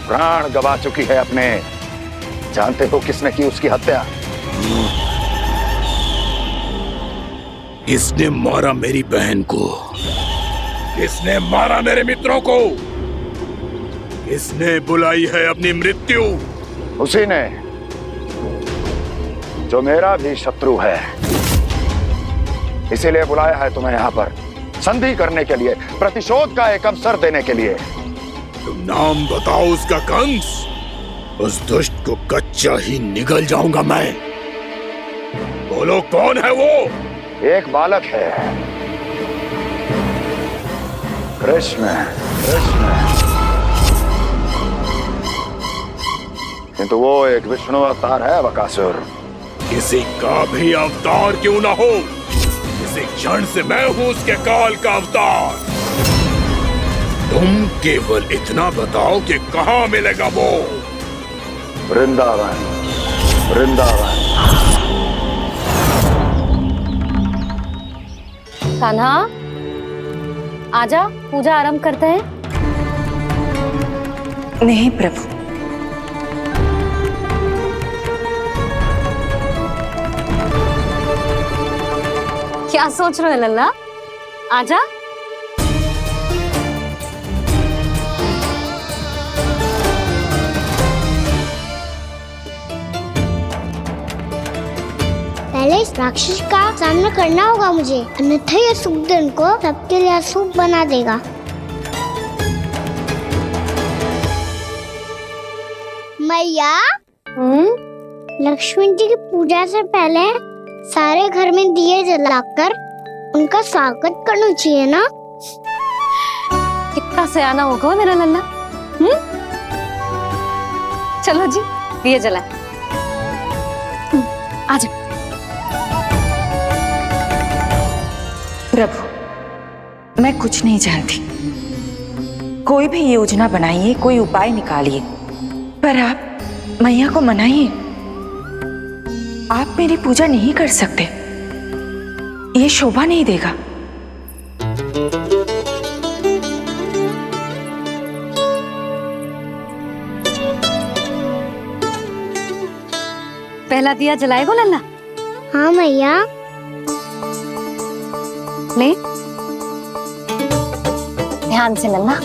प्राण गवा चुकी है अपने। जानते हो किसने की उसकी हत्या? किसने मारा मेरी बहन को? किसने मारा मेरे मित्रों को? किसने बुलाई है अपनी मृत्यु? उसी ने जो मेरा भी शत्रु है। इसीलिए बुलाया है तुम्हें यहाँ पर संधि करने के लिए, प्रतिशोध का एक अवसर देने के लिए। तुम नाम बताओ उसका कंस। उस दुष्ट को कच्चा ही निगल जाऊंगा मैं। बोलो कौन है वो? एक बालक है, कृष्ण। किंतु वो एक विष्णु अवतार है बकासुर। किसी का भी अवतार क्यों ना हो, इसी क्षण से मैं हूं उसके काल का अवतार। तुम केवल इतना बताओ कि कहां मिलेगा वो? वृंदावन। कान्हा, आजा, पूजा आरंभ करते हैं। नहीं प्रभु, क्या सोच रहे हो लल्ला? आजा। पहले इस राक्षस का सामना करना होगा मुझे, अन्यथा ये शुभ दिन को सबके लिए अशुभ बना देगा। मैया, लक्ष्मी जी की पूजा से पहले सारे घर में दिए जलाकर उनका स्वागत करना चाहिए ना? कितना सयाना होगा मेरा लल्ला। चलो जी, दिए जलाएं। आजा। प्रभु, मैं कुछ नहीं जानती। कोई भी योजना बनाइए, कोई उपाय निकालिए, पर आप मैया को मनाइए। आप मेरी पूजा नहीं कर सकते, ये शोभा नहीं देगा। पहला दिया जलाएगो लल्ला? हाँ मैया। ले, ध्यान से लल्ला।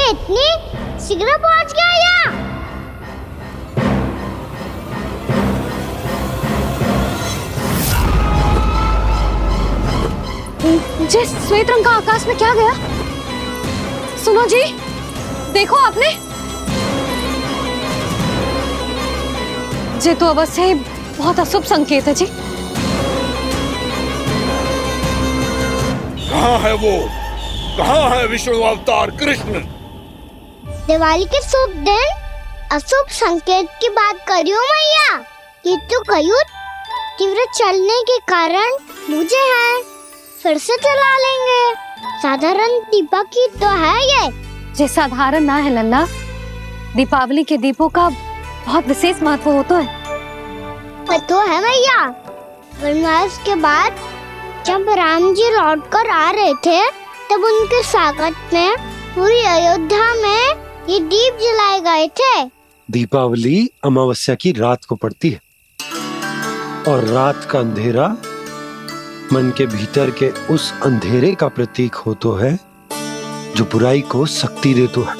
इतनी शीघ्र पहुंच गया यहाँ? जी, श्वेत रंग का आकाश में क्या गया? सुनो जी, देखो आपने। ये तो अवश्य ही बहुत अशुभ संकेत है जी। कहाँ है वो? कहाँ है विष्णु अवतार कृष्ण? दिवाली के शुभ दिन अशुभ संकेत की बात करियो मैया। ये तो कयूर तीव्र चलने के कारण मुझे है, फिर से चला लेंगे। साधारण दीपक ही तो है ये साधारण ना है लल्ला। दीपावली के दीपों का बहुत विशेष महत्व होता है। तो है मैया। वनवास के बाद जब राम जी लौटकर आ रहे थे तब उनके स्वागत में पूरी अयोध्या में ये दीप जलाए गए थे। दीपावली अमावस्या की रात को पड़ती है और रात का अंधेरा मन के भीतर के उस अंधेरे का प्रतीक होता है जो बुराई को शक्ति देता है।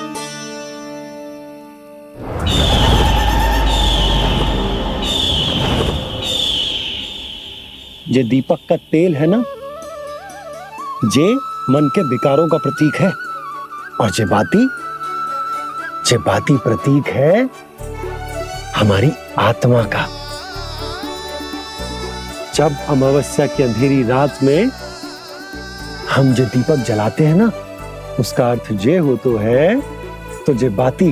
ये दीपक का तेल है ना, जे मन के विकारों का प्रतीक है। और जे बाती प्रतीक है हमारी आत्मा का। जब अमावस्या की अंधेरी रात में हम जो दीपक जलाते हैं ना, उसका अर्थ ये हो तो है, तो जे बाती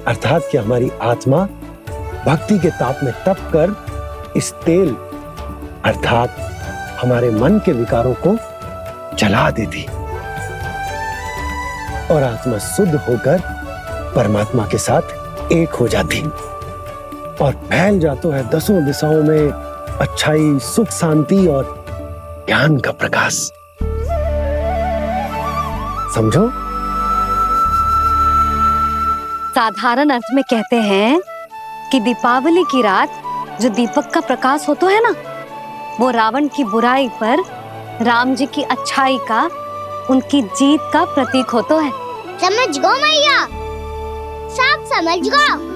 अर्थात कि हमारी आत्मा भक्ति के ताप में तप कर इस तेल अर्थात हमारे मन के विकारों को जला देती और आत्मा शुद्ध होकर परमात्मा के साथ एक हो जाती और फैल जाता है दसों दिशाओं में अच्छाई, सुख, शांति और ज्ञान का प्रकाश। समझो? साधारण अर्थ में कहते हैं कि दीपावली की रात जो दीपक का प्रकाश होता है ना, वो रावण की बुराई पर राम जी की अच्छाई का, उनकी जीत का प्रतीक होता है। समझ गो मैया, सब समझ गो।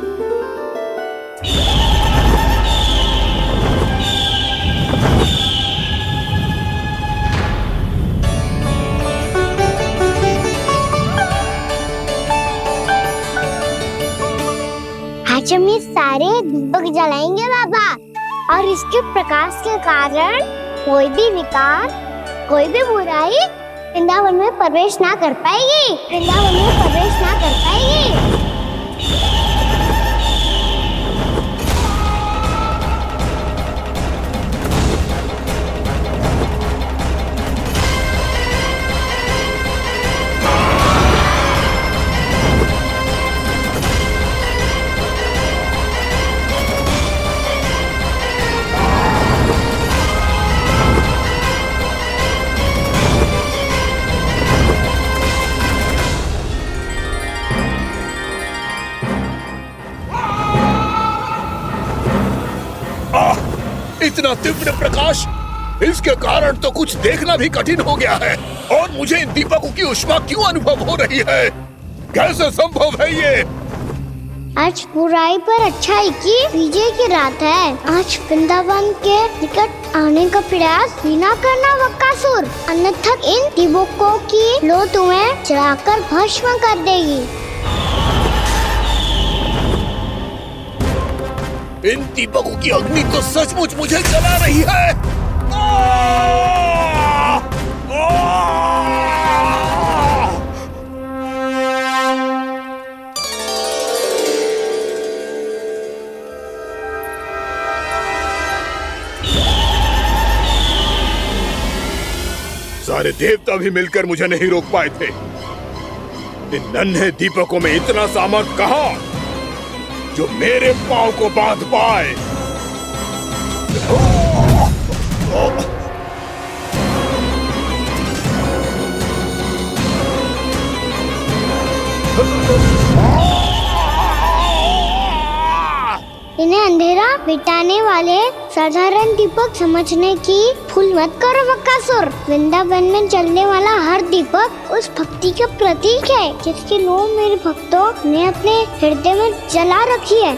आज हम ये सारे दीपक जलाएंगे बाबा, और इसके प्रकाश के कारण कोई भी विकार, कोई भी बुराई वृंदावन में प्रवेश ना कर पाएगी, वृंदावन में प्रवेश ना कर पाएगी। इतना तीव्र प्रकाश इसके कारण तो कुछ देखना भी कठिन हो गया है। और मुझे इन दीपकों की उष्मा क्यों अनुभव हो रही है? कैसे संभव है ये? आज बुराई पर अच्छाई की विजय की रात है। आज वृंदावन के निकट आने का प्रयास भी ना करना बकासुर, अन्यथा इन दीपकों की लो तुम्हें जलाकर भस्म कर देगी। इन दीपकों की अग्नि तो सचमुच मुझे जला रही है। सारे देवता भी मिलकर मुझे नहीं रोक पाए थे। इन नन्हे दीपकों में इतना सामर्थ कहां जो मेरे पांव को बांध पाए। इन्हें अंधेरा मिटाने वाले साधारण दीपक समझने की भूल मत करो बकासुर। वृंदावन में जलने वाला हर दीपक उस भक्ति का प्रतीक है जिसकी लो मेरे भक्तों ने अपने हृदय में जला रखी है।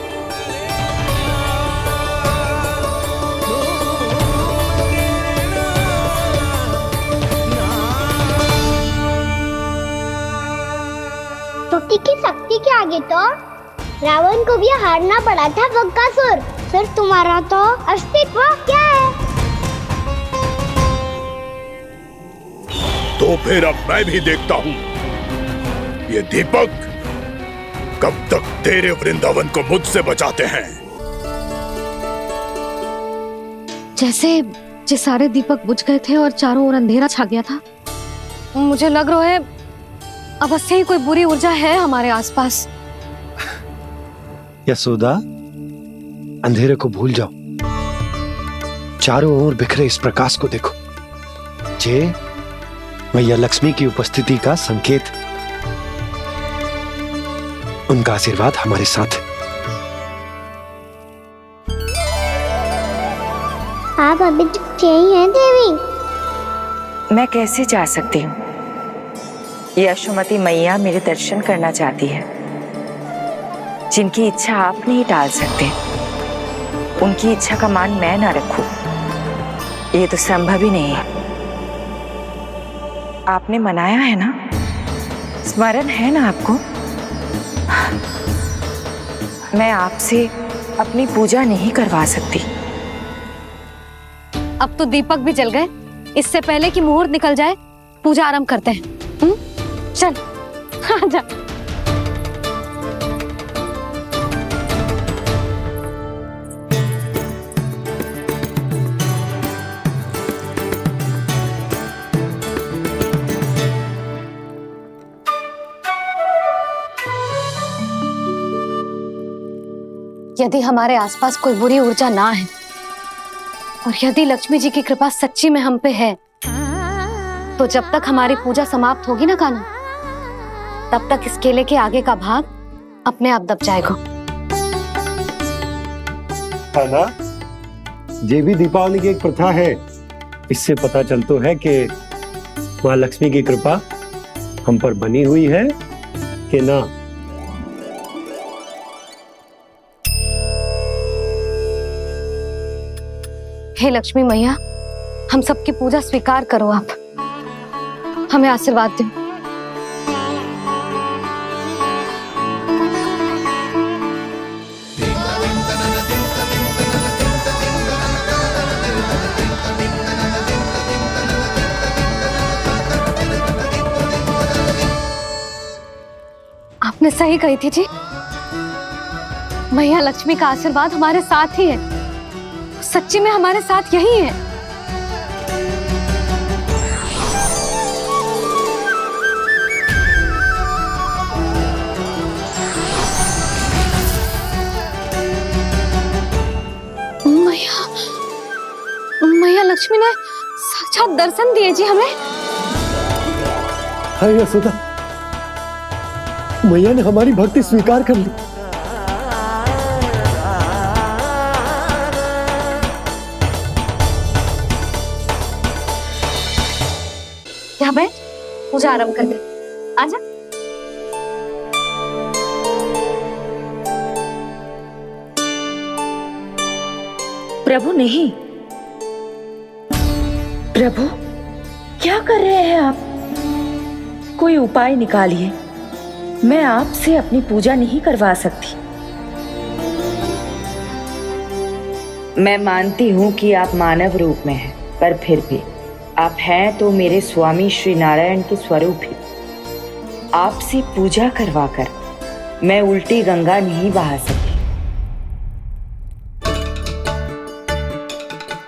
टूटी की शक्ति के आगे तो रावण को भी हारना पड़ा था बकासुर। फिर तुम्हारा तो अस्तित्व क्या है? तो फिर अब मैं भी देखता हूँ ये दीपक कब तक तेरे वृंदावन को मुझसे बचाते हैं। जैसे ये सारे दीपक बुझ गए थे और चारों ओर अंधेरा छा गया था, मुझे लग रहा है अवश्य ही कोई बुरी ऊर्जा है हमारे आसपास। यशोदा, अंधेरे को भूल जाओ, चारों ओर बिखरे इस प्रकाश को देखो। जे मैया लक्ष्मी की उपस्थिति का संकेत, उनका आशीर्वाद हमारे साथ है। आप अभी तक यही हैं देवी? मैं कैसे जा सकती हूँ? यशोमती मैया मेरे दर्शन करना चाहती है। जिनकी इच्छा आप नहीं टाल सकते, उनकी इच्छा का मान मैं ना रखूं, ये तो संभव ही नहीं है। आपने मनाया है ना, स्मरण है ना आपको? मैं आपसे अपनी पूजा नहीं करवा सकती। अब तो दीपक भी जल गए, इससे पहले कि मुहूर्त निकल जाए पूजा आरंभ करते हैं। चल आजा। यदि हमारे आसपास कोई बुरी ऊर्जा ना है और यदि लक्ष्मी जी की कृपा सच्ची में हम पे है, तो जब तक हमारी पूजा समाप्त होगी ना कान्हा, तब तक इस केले के आगे का भाग अपने आप दब जाएगा। कान्हा, ये भी दीपावली की एक प्रथा है। इससे पता चलता है कि माँ लक्ष्मी की कृपा हम पर बनी हुई है कि ना। हे लक्ष्मी मैया, हम सबकी पूजा स्वीकार करो, आप हमें आशीर्वाद दो। आपने सही कही थी जी, मैया लक्ष्मी का आशीर्वाद हमारे साथ ही है, सच्ची में हमारे साथ यही है। मैया लक्ष्मी ने साक्षात दर्शन दिए जी हमें। हाय यशोदा, मैया ने हमारी भक्ति स्वीकार कर ली। यहाँ बैठ, पूजा आरंभ कर दे। आजा। प्रभु नहीं, प्रभु क्या कर रहे हैं आप? कोई उपाय निकालिए, मैं आपसे अपनी पूजा नहीं करवा सकती। मैं मानती हूँ कि आप मानव रूप में हैं, पर फिर भी आप हैं तो मेरे स्वामी श्री नारायण के स्वरूप ही। आपसे पूजा करवाकर मैं उल्टी गंगा नहीं बहा सकती।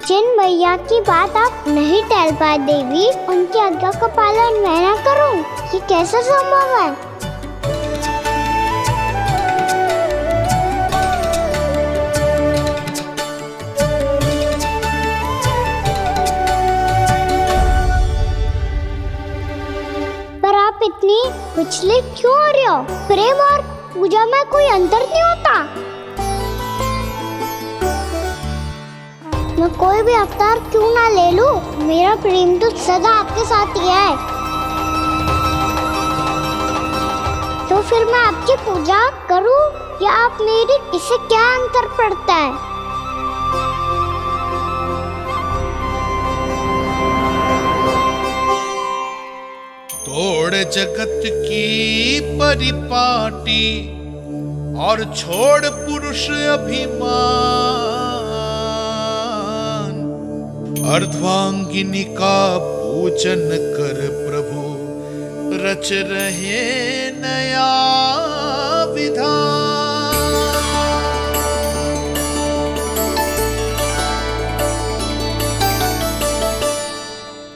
जिन भैया की बात आप नहीं टाल पाए देवी, उनकी आज्ञा का पालन मैं ना करूं, ये कैसे संभव है? पर आप इतनी विचलित क्यों हो रहे हो? प्रेम और पूजा में कोई अंतर नहीं होता। मैं कोई भी अवतार क्यों ना ले लूं, मेरा प्रेम तो सदा आपके साथ ही है। तो फिर मैं आपकी पूजा करूं या आप मेरी, इससे क्या अंतर पड़ता है? तोड़ जगत की परिपाटी और छोड़ पुरुष अभिमान, अर्धांगिनी का पूजन कर प्रभु रच रहे नया विधान।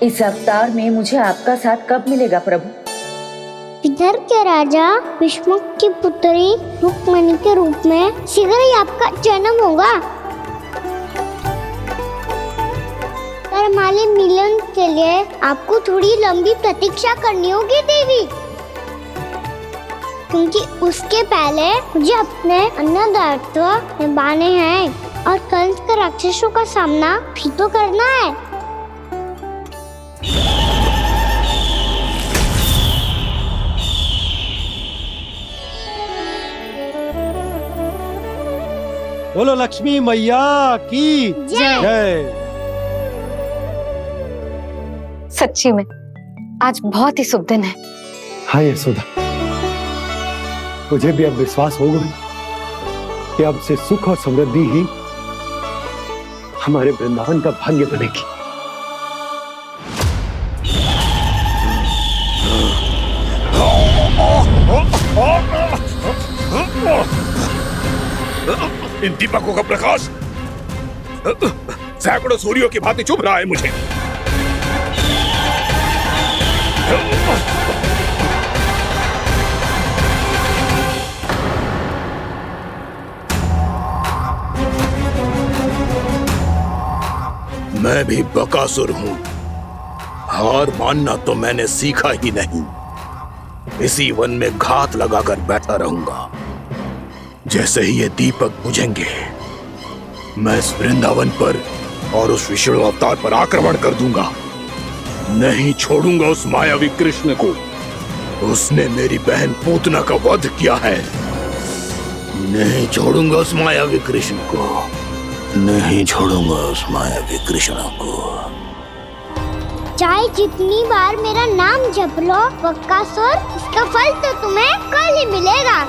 इस अवतार में मुझे आपका साथ कब मिलेगा प्रभु? इधर के राजा भीष्मक की पुत्री रुक्मणी के रूप में शीघ्र ही आपका जन्म होगा। पर हमारे मिलन के लिए आपको थोड़ी लंबी प्रतीक्षा करनी होगी देवी, क्योंकि उसके पहले मुझे अपने अन्य दायित्व निभाने हैं और कंस के राक्षसों का सामना भी तो करना है। बोलो लक्ष्मी मैया की जय। सच्ची में आज बहुत ही शुभ दिन है। हाँ यशोदा, मुझे भी अब विश्वास हो गया कि अब से सुख और समृद्धि ही हमारे वृंदावन का भाग्य बनेगी। इन दीपकों का प्रकाश सैकड़ों सूर्यों की भांति चुभ रहा है मुझे। मैं भी बकासुर हूं, हार मानना तो मैंने सीखा ही नहीं। इसी वन में घात लगाकर बैठा रहूंगा। जैसे ही ये दीपक बुझेंगे, मैं इस वृंदावन पर और उस विष्णु अवतार पर आक्रमण कर दूंगा। नहीं छोड़ूंगा उस मायावी कृष्ण को। उसने मेरी बहन पूतना का वध किया है। नहीं छोड़ूंगा उस मायावी कृष्ण को। नहीं छोड़ूंगा उस मायावी कृष्ण को। चाहे जितनी बार मेरा नाम जप लो बकासुर, इसका फल तो तुम्हें कल ही मिलेगा।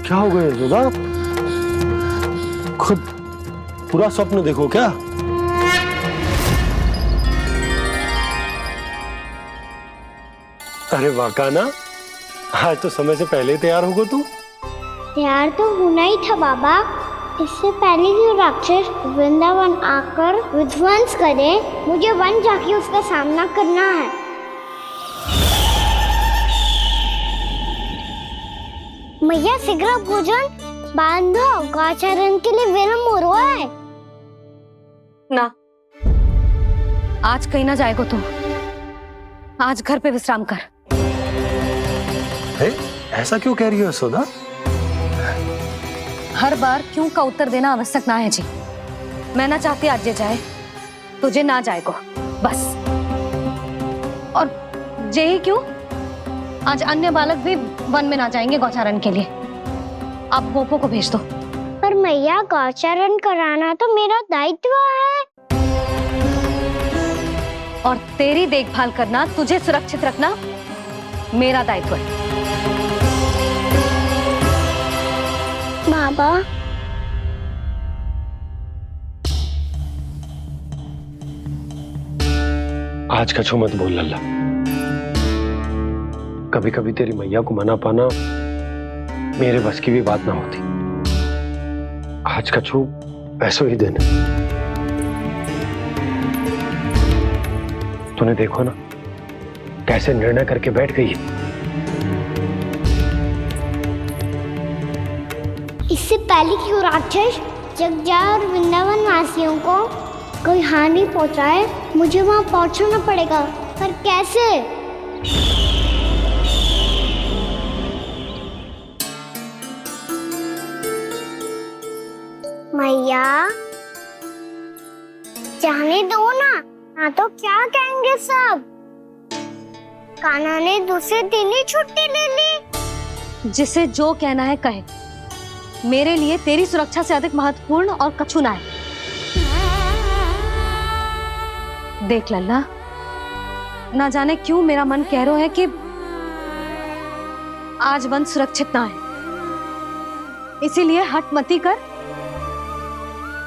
क्या हो गया यशोदा? खुद पूरा स्वप्न देखो क्या? अरे वाह कान्हा, आज तो समय से पहले तैयार होगा तू। तैयार तो होना ही था बाबा। इससे पहले कि राक्षस वृंदावन आकर विध्वंस करे, मुझे वन जाके उसका सामना करना है। मैया शीघ्र भोजन बांधो, गौचरण के लिए विलंब हो रहा है। ना, आज कहीं ना जाएगा तुम। आज घर पे विश्राम कर। ऐसा क्यों कह रही हो यशोदा? हर बार क्यों का उत्तर देना आवश्यक ना है जी। मैं ना चाहती आज ये जाए, तुझे ना जाएगा बस। और यही क्यों, आज अन्य बालक भी वन में ना जाएंगे गौचारण के लिए। आप गोपो को भेज दो। पर मैया गौचारण कराना तो मेरा दायित्व है। और तेरी देखभाल करना, तुझे सुरक्षित रखना मेरा दायित्व है। बाबा, आज कछु मत बोल लल्ला। कभी कभी तेरी मैया को मना पाना मेरे बस की भी बात ना होती। आज कछु ऐसो ही दिन। तूने देखो ना कैसे निर्णय करके बैठ गई है। इससे पहले कि वो राक्षस जगजा और वृंदावन वासियों को कोई हानि पहुंचाए, मुझे वहां पहुंचना पड़ेगा। पर कैसे? मैया, जाने दो ना तो क्या कहेंगे सब। कान्हा ने दूसरे दिन ही छुट्टी ले ली। जिसे जो कहना है कहे। मेरे लिए तेरी सुरक्षा से अधिक महत्वपूर्ण और कछु ना है। देख लल्ला, ना जाने क्यों मेरा मन कह रहा है कि आज वन सुरक्षित ना है। इसीलिए हट मती कर।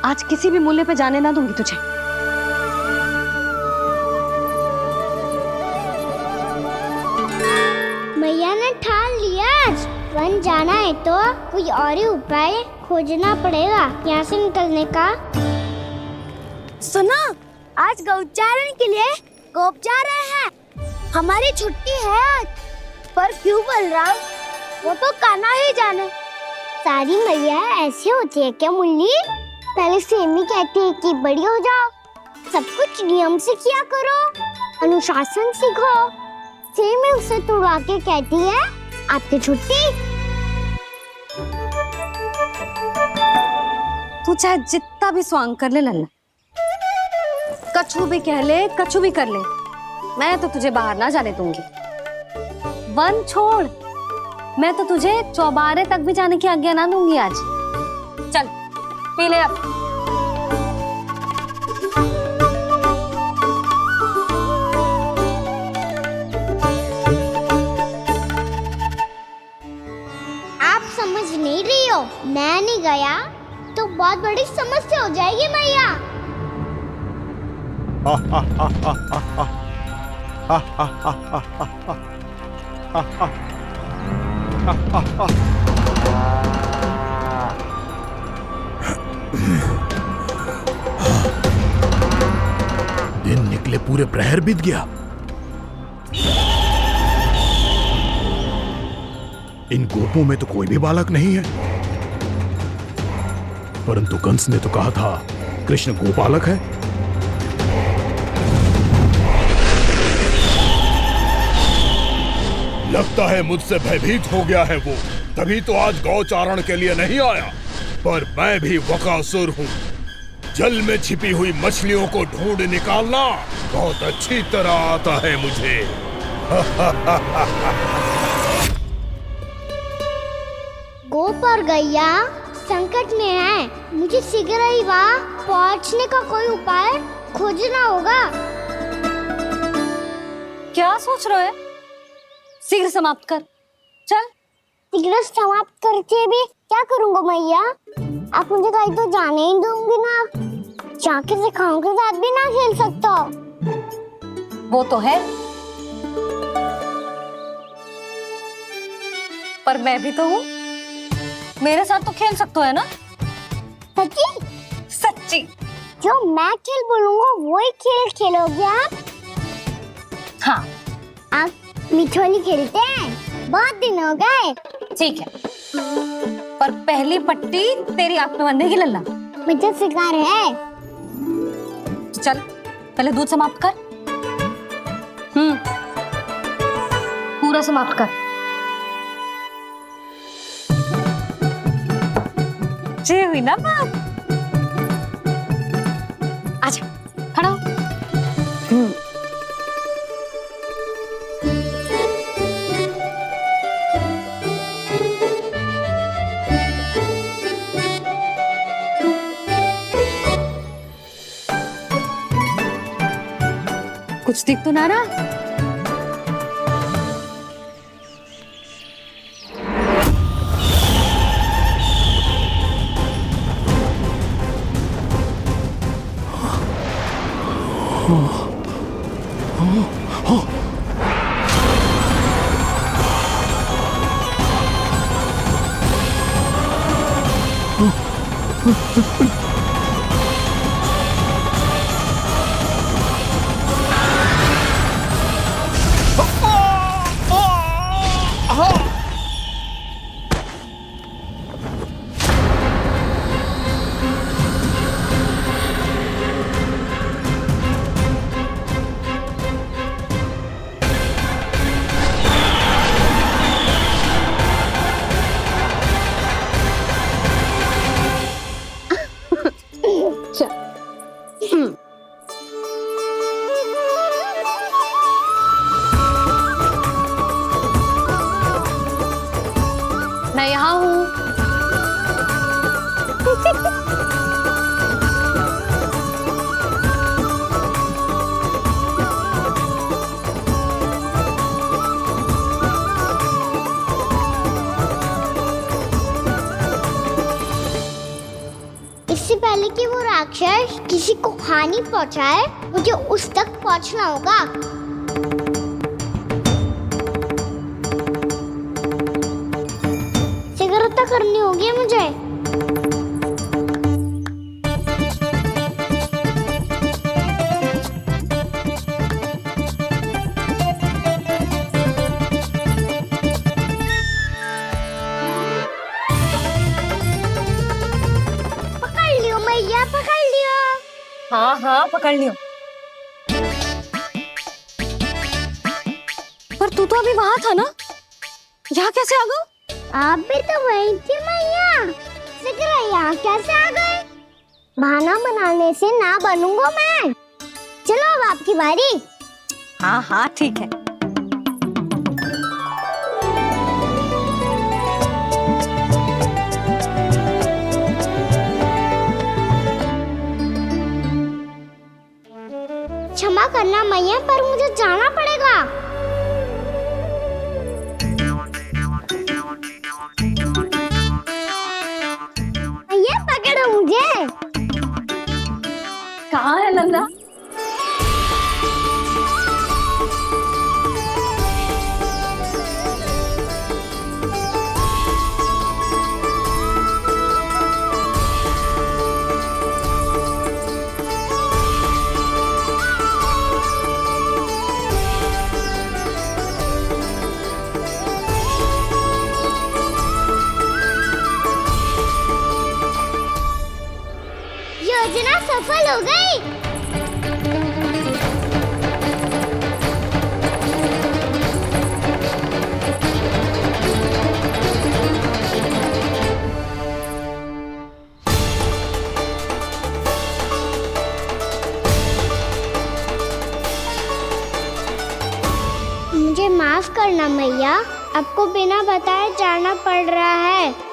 आज किसी भी मूल्य पे जाने ना दूंगी तुझे। मैया ने ठान लिया, आज वन जाना है तो कोई और ही उपाय खोजना पड़ेगा यहाँ से निकलने का। सुनो, आज गौचारण के लिए गोप जा रहे हैं। हमारी छुट्टी है आज। पर क्यों बलराम? वो तो कान्हा ही जाने। सारी मैया ऐसी होती है क्या मुल्ली? पहले सेमी कहती है कि बड़ी हो जाओ, सब कुछ नियम से किया करो, अनुशासन सीखो। सेमी उसे तुड़वा के कहती है आपकी छुट्टी। तू चाहे जितना भी स्वांग कर ले लल्ला, कछु भी कह ले, कछु भी कर ले, मैं तो तुझे बाहर ना जाने दूंगी। वन छोड़, मैं तो तुझे चौबारे तक भी जाने की आज्ञा ना दूंगी आज। चल पी ले अब। आप समझ नहीं रही हो, मैं नहीं गया तो बहुत बड़ी समस्या हो जाएगी मैया। दिन निकले पूरे प्रहर बीत गया। इन गोपों में तो कोई भी बालक नहीं है, परंतु कंस ने तो कहा था कृष्ण गोपालक है। लगता है मुझसे भयभीत हो गया है वो, तभी तो आज गौचारण के लिए नहीं आया। पर मैं भी वकासुर हूँ। जल में छिपी हुई मछलियों को ढूंढ निकालना बहुत अच्छी तरह आता है मुझे। गोप और गैया संकट में है। मुझे शीघ्र ही वहाँ पहुँचने का कोई उपाय खोजना होगा। क्या सोच रहे हो? शीघ्र समाप्त कर। चल तिकड़म समाप्त करके भी क्या करूंगा मैया? आप मुझे कहीं तो जाने ही दूंगी ना। जाके सिखाओं के साथ भी ना खेल सकता। वो तो है, पर मैं भी तो हूँ, मेरे साथ तो खेल सकते हो है ना? सच्ची? सच्ची। जो मैं खेल बोलूंगा वही खेल खेलोगे आप? हाँ। आप मिठोली खेलते हैं? बहुत दिन हो गए। ठीक है, पर पहली पट्टी तेरी आंख में बांधेगी लल्ला। मुझे शिकार है। चल पहले दूध समाप्त कर। पूरा समाप्त कर। जे हुई ना बात। आजा खड़ा हो। कुछ दिख तो ना रहा। मैं यहाँ हूँ। इससे पहले कि वो राक्षस किसी को हानि पहुंचाए, मुझे उस तक पहुंचना होगा। सिगरता करनी होगी मुझे। पकड़ लियो मैया, पकड़ लियो। हाँ हाँ पकड़ लियो। पर तू तो अभी वहां था ना, यहाँ कैसे आ गया? आप भी तो वही थी मैया। सिकरा यहाँ कैसे आ गए? बहाना बनाने से ना बनूंगा मैं। चलो अब आपकी बारी। हाँ हाँ ठीक है। क्षमा करना मैया, पर मुझे जाना पड़ेगा। मैया पकड़ो मुझे। कहाँ है लल्ला? योजना सफल हो गई। मुझे माफ करना मैया, आपको बिना बताए जाना पड़ रहा है।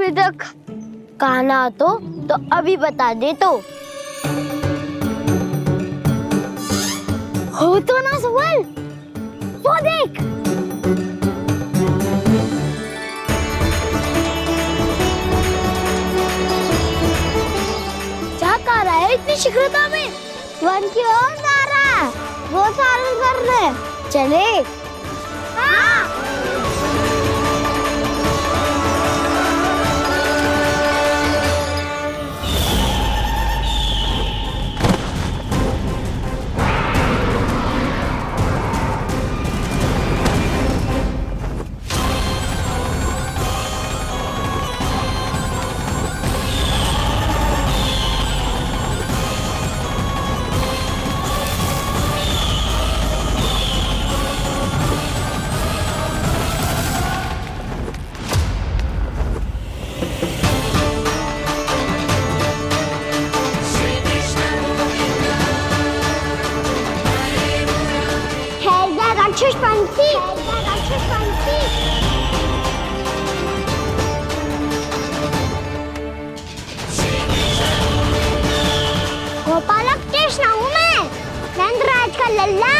अभी तक? कान्हा तो अभी बता दे तो। हो तो ना सुबल, वो देख। क्या कर रहा है इतनी शीघ्रता में? वन की ओर जा रहा है, वो सारे कर रहे। चले। हाँ। गोपालक कृष्ण हूँ मैं, नंदराज का लल्ला,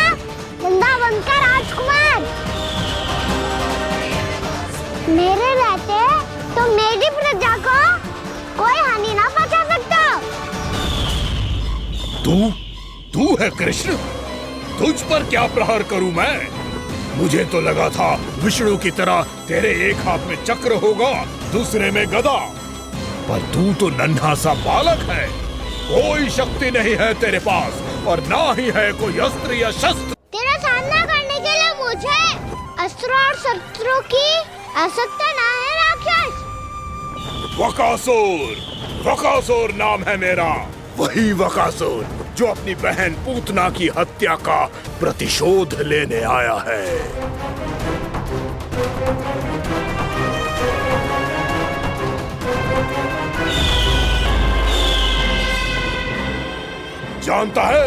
वृंदावन का राजकुमार। मेरे रहते तो मेरी प्रजा को कोई हानि ना पहुंचा सकता। तू है कृष्ण? तुझ पर क्या प्रहार करूं मैं? मुझे तो लगा था विष्णु की तरह तेरे एक हाथ में चक्र होगा, दूसरे में गदा, पर तू तो नन्हा सा बालक है। कोई शक्ति नहीं है तेरे पास और ना ही है कोई अस्त्र या शस्त्र। तेरा सामना करने के लिए मुझे अस्त्र और शस्त्रों की आवश्यकता ना है राक्षस। वकासुर नाम है मेरा, वही वकासुर जो अपनी बहन पूतना की हत्या का प्रतिशोध लेने आया है। जानता है,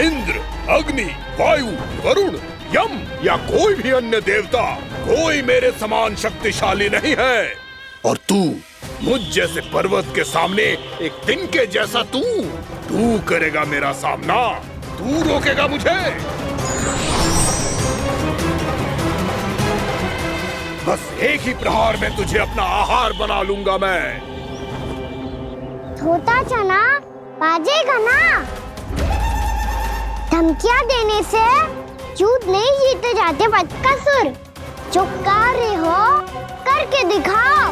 इंद्र, अग्नि, वायु, वरुण, यम या कोई भी अन्य देवता, कोई मेरे समान शक्तिशाली नहीं है। और तू, मुझ जैसे पर्वत के सामने एक तिनके जैसा तू करेगा मेरा सामना? तू रोकेगा मुझे? बस एक ही प्रहार में तुझे अपना आहार बना लूंगा मैं। छोटा चना बाजेगा ना? धमकियां देने से युद्ध नहीं जीते जाते बदकसूर। जो कार्य हो करके दिखाओ।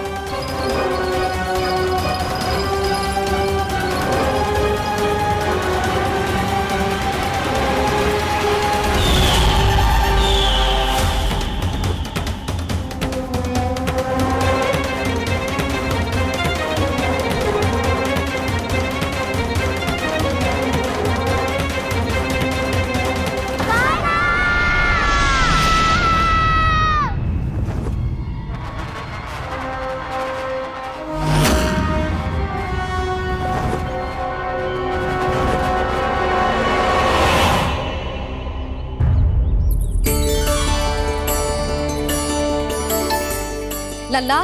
लल्ला,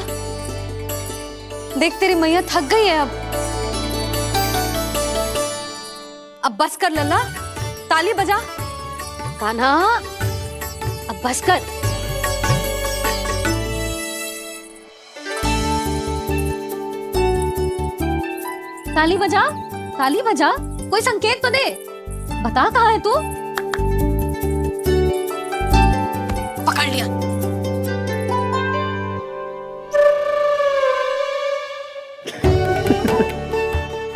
देख तेरी मैया थक गई है अब बस कर लल्ला, ताली बजा। कान्हा, अब बस कर। ताली बजा, ताली बजा, कोई संकेत तो दे, बता कहाँ है तू? पकड़ लिया।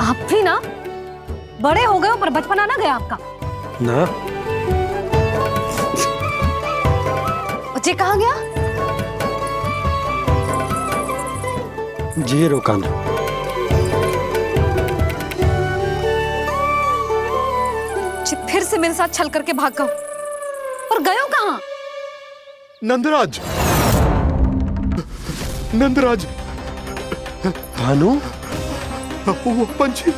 आप भी ना बड़े हो गए हो पर बचपना ना गया आपका ना। बच्चे कहाँ गया? जी रोकाना। फिर से मेरे साथ छल करके भाग गए और गए हो कहाँ? नंदराज, नंदराज। भानु, वो पंछी,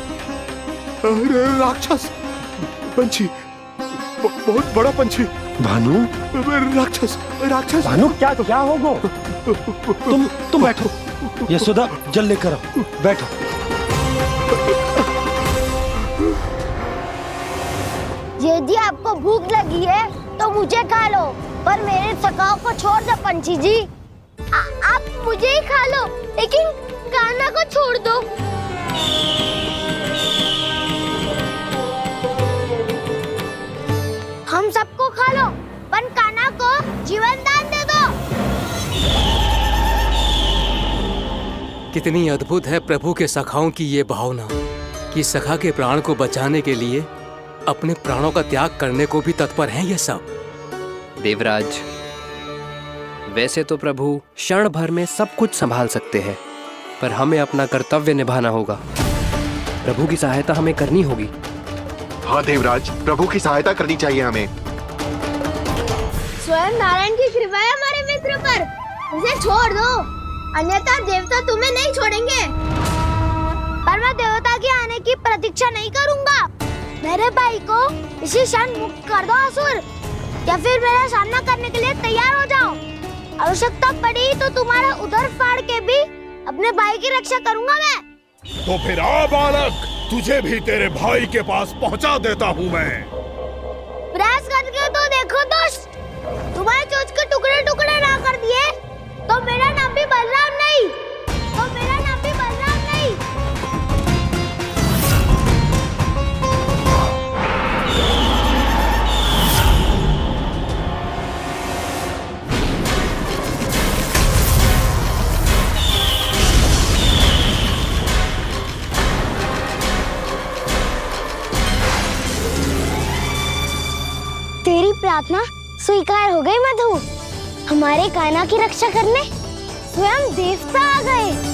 राक्षस पंछी, बहुत बड़ा पंछी। भानु, राक्षस, राक्षस। भानु, क्या होगा? तुम बैठो, यशोदा जल लेकर आओ, बैठो। यदि आपको भूख लगी है तो मुझे खा लो, पर मेरे थकाव को छोड़ दो पंछी जी। आप मुझे ही खा लो, लेकिन कान्हा को छोड़ दो। हम सबको खा लो, पर कान्हा को जीवन दान दे दो। कितनी अद्भुत है प्रभु के सखाओं की ये भावना कि सखा के प्राण को बचाने के लिए अपने प्राणों का त्याग करने को भी तत्पर हैं ये सब। देवराज, वैसे तो प्रभु क्षण भर में सब कुछ संभाल सकते हैं, पर हमें अपना कर्तव्य निभाना होगा। प्रभु की सहायता हमें करनी होगी। हाँ देवराज, प्रभु की सहायता करनी चाहिए हमें। स्वयं नारायण की कृपा है हमारे मित्र पर, उसे छोड़ दो, अन्यथा देवता तुम्हें नहीं छोड़ेंगे। पर मैं देवता के आने की प्रतीक्षा नहीं करूंगा। मेरे भाई को इसी क्षण मुक्त कर दो असुर, या फिर मेरा सामना करने के लिए तैयार हो जाओ। आवश्यकता पड़ी तो तुम्हारा उधर फाड़ के भी अपने भाई की रक्षा करूंगा मैं। तो फिर आ बालक, तुझे भी तेरे भाई के पास पहुंचा देता हूँ मैं। प्रयास करके तो देखो दोस्त, तुम्हारे चोंच के टुकड़े टुकड़े ना कर दिए तो मेरा नाम भी बलराम नहीं, तो मेरा नाम भी बलराम नहीं। तेरी प्रार्थना स्वीकार हो गई मधु। हमारे कान्हा की रक्षा करने स्वयं देवता आ गए।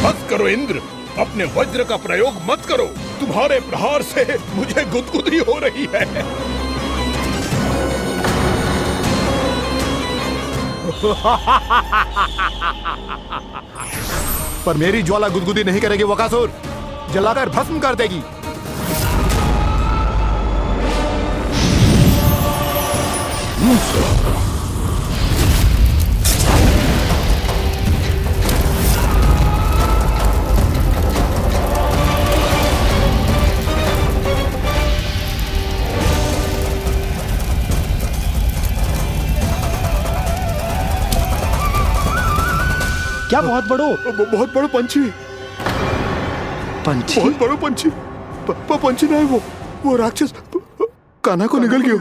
बस करो इंद्र, अपने वज्र का प्रयोग मत करो। तुम्हारे प्रहार से मुझे गुदगुदी हो रही है। पर मेरी ज्वाला गुदगुदी नहीं करेगी वकासुर, जलाकर भस्म कर देगी। क्या बहुत बहुत बड़ो पंछी। पंछी? बहुत बड़ो पंछी। पंछी ना है वो राक्षस कान्हा को निगल गया।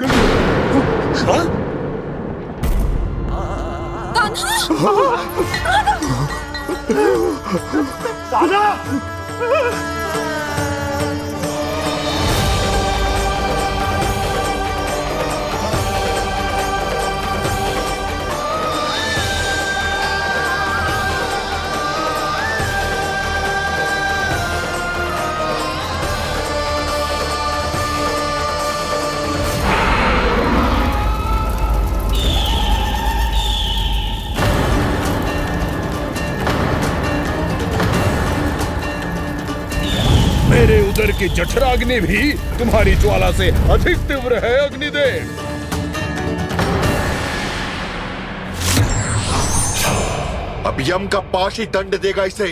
मेरे उदर की जठराग्नि भी तुम्हारी ज्वाला से अधिक तीव्र है अग्निदेव। अब यम का पाश ही दंड देगा इसे।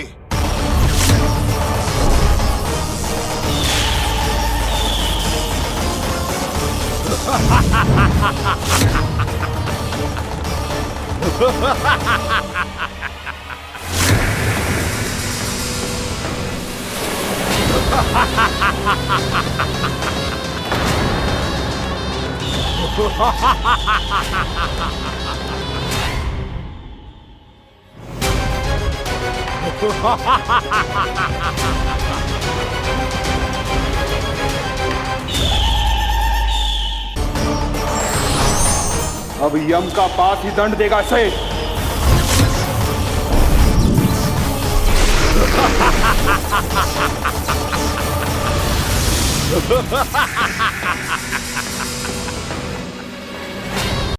अब यम का पास ही दंड देगा इसे।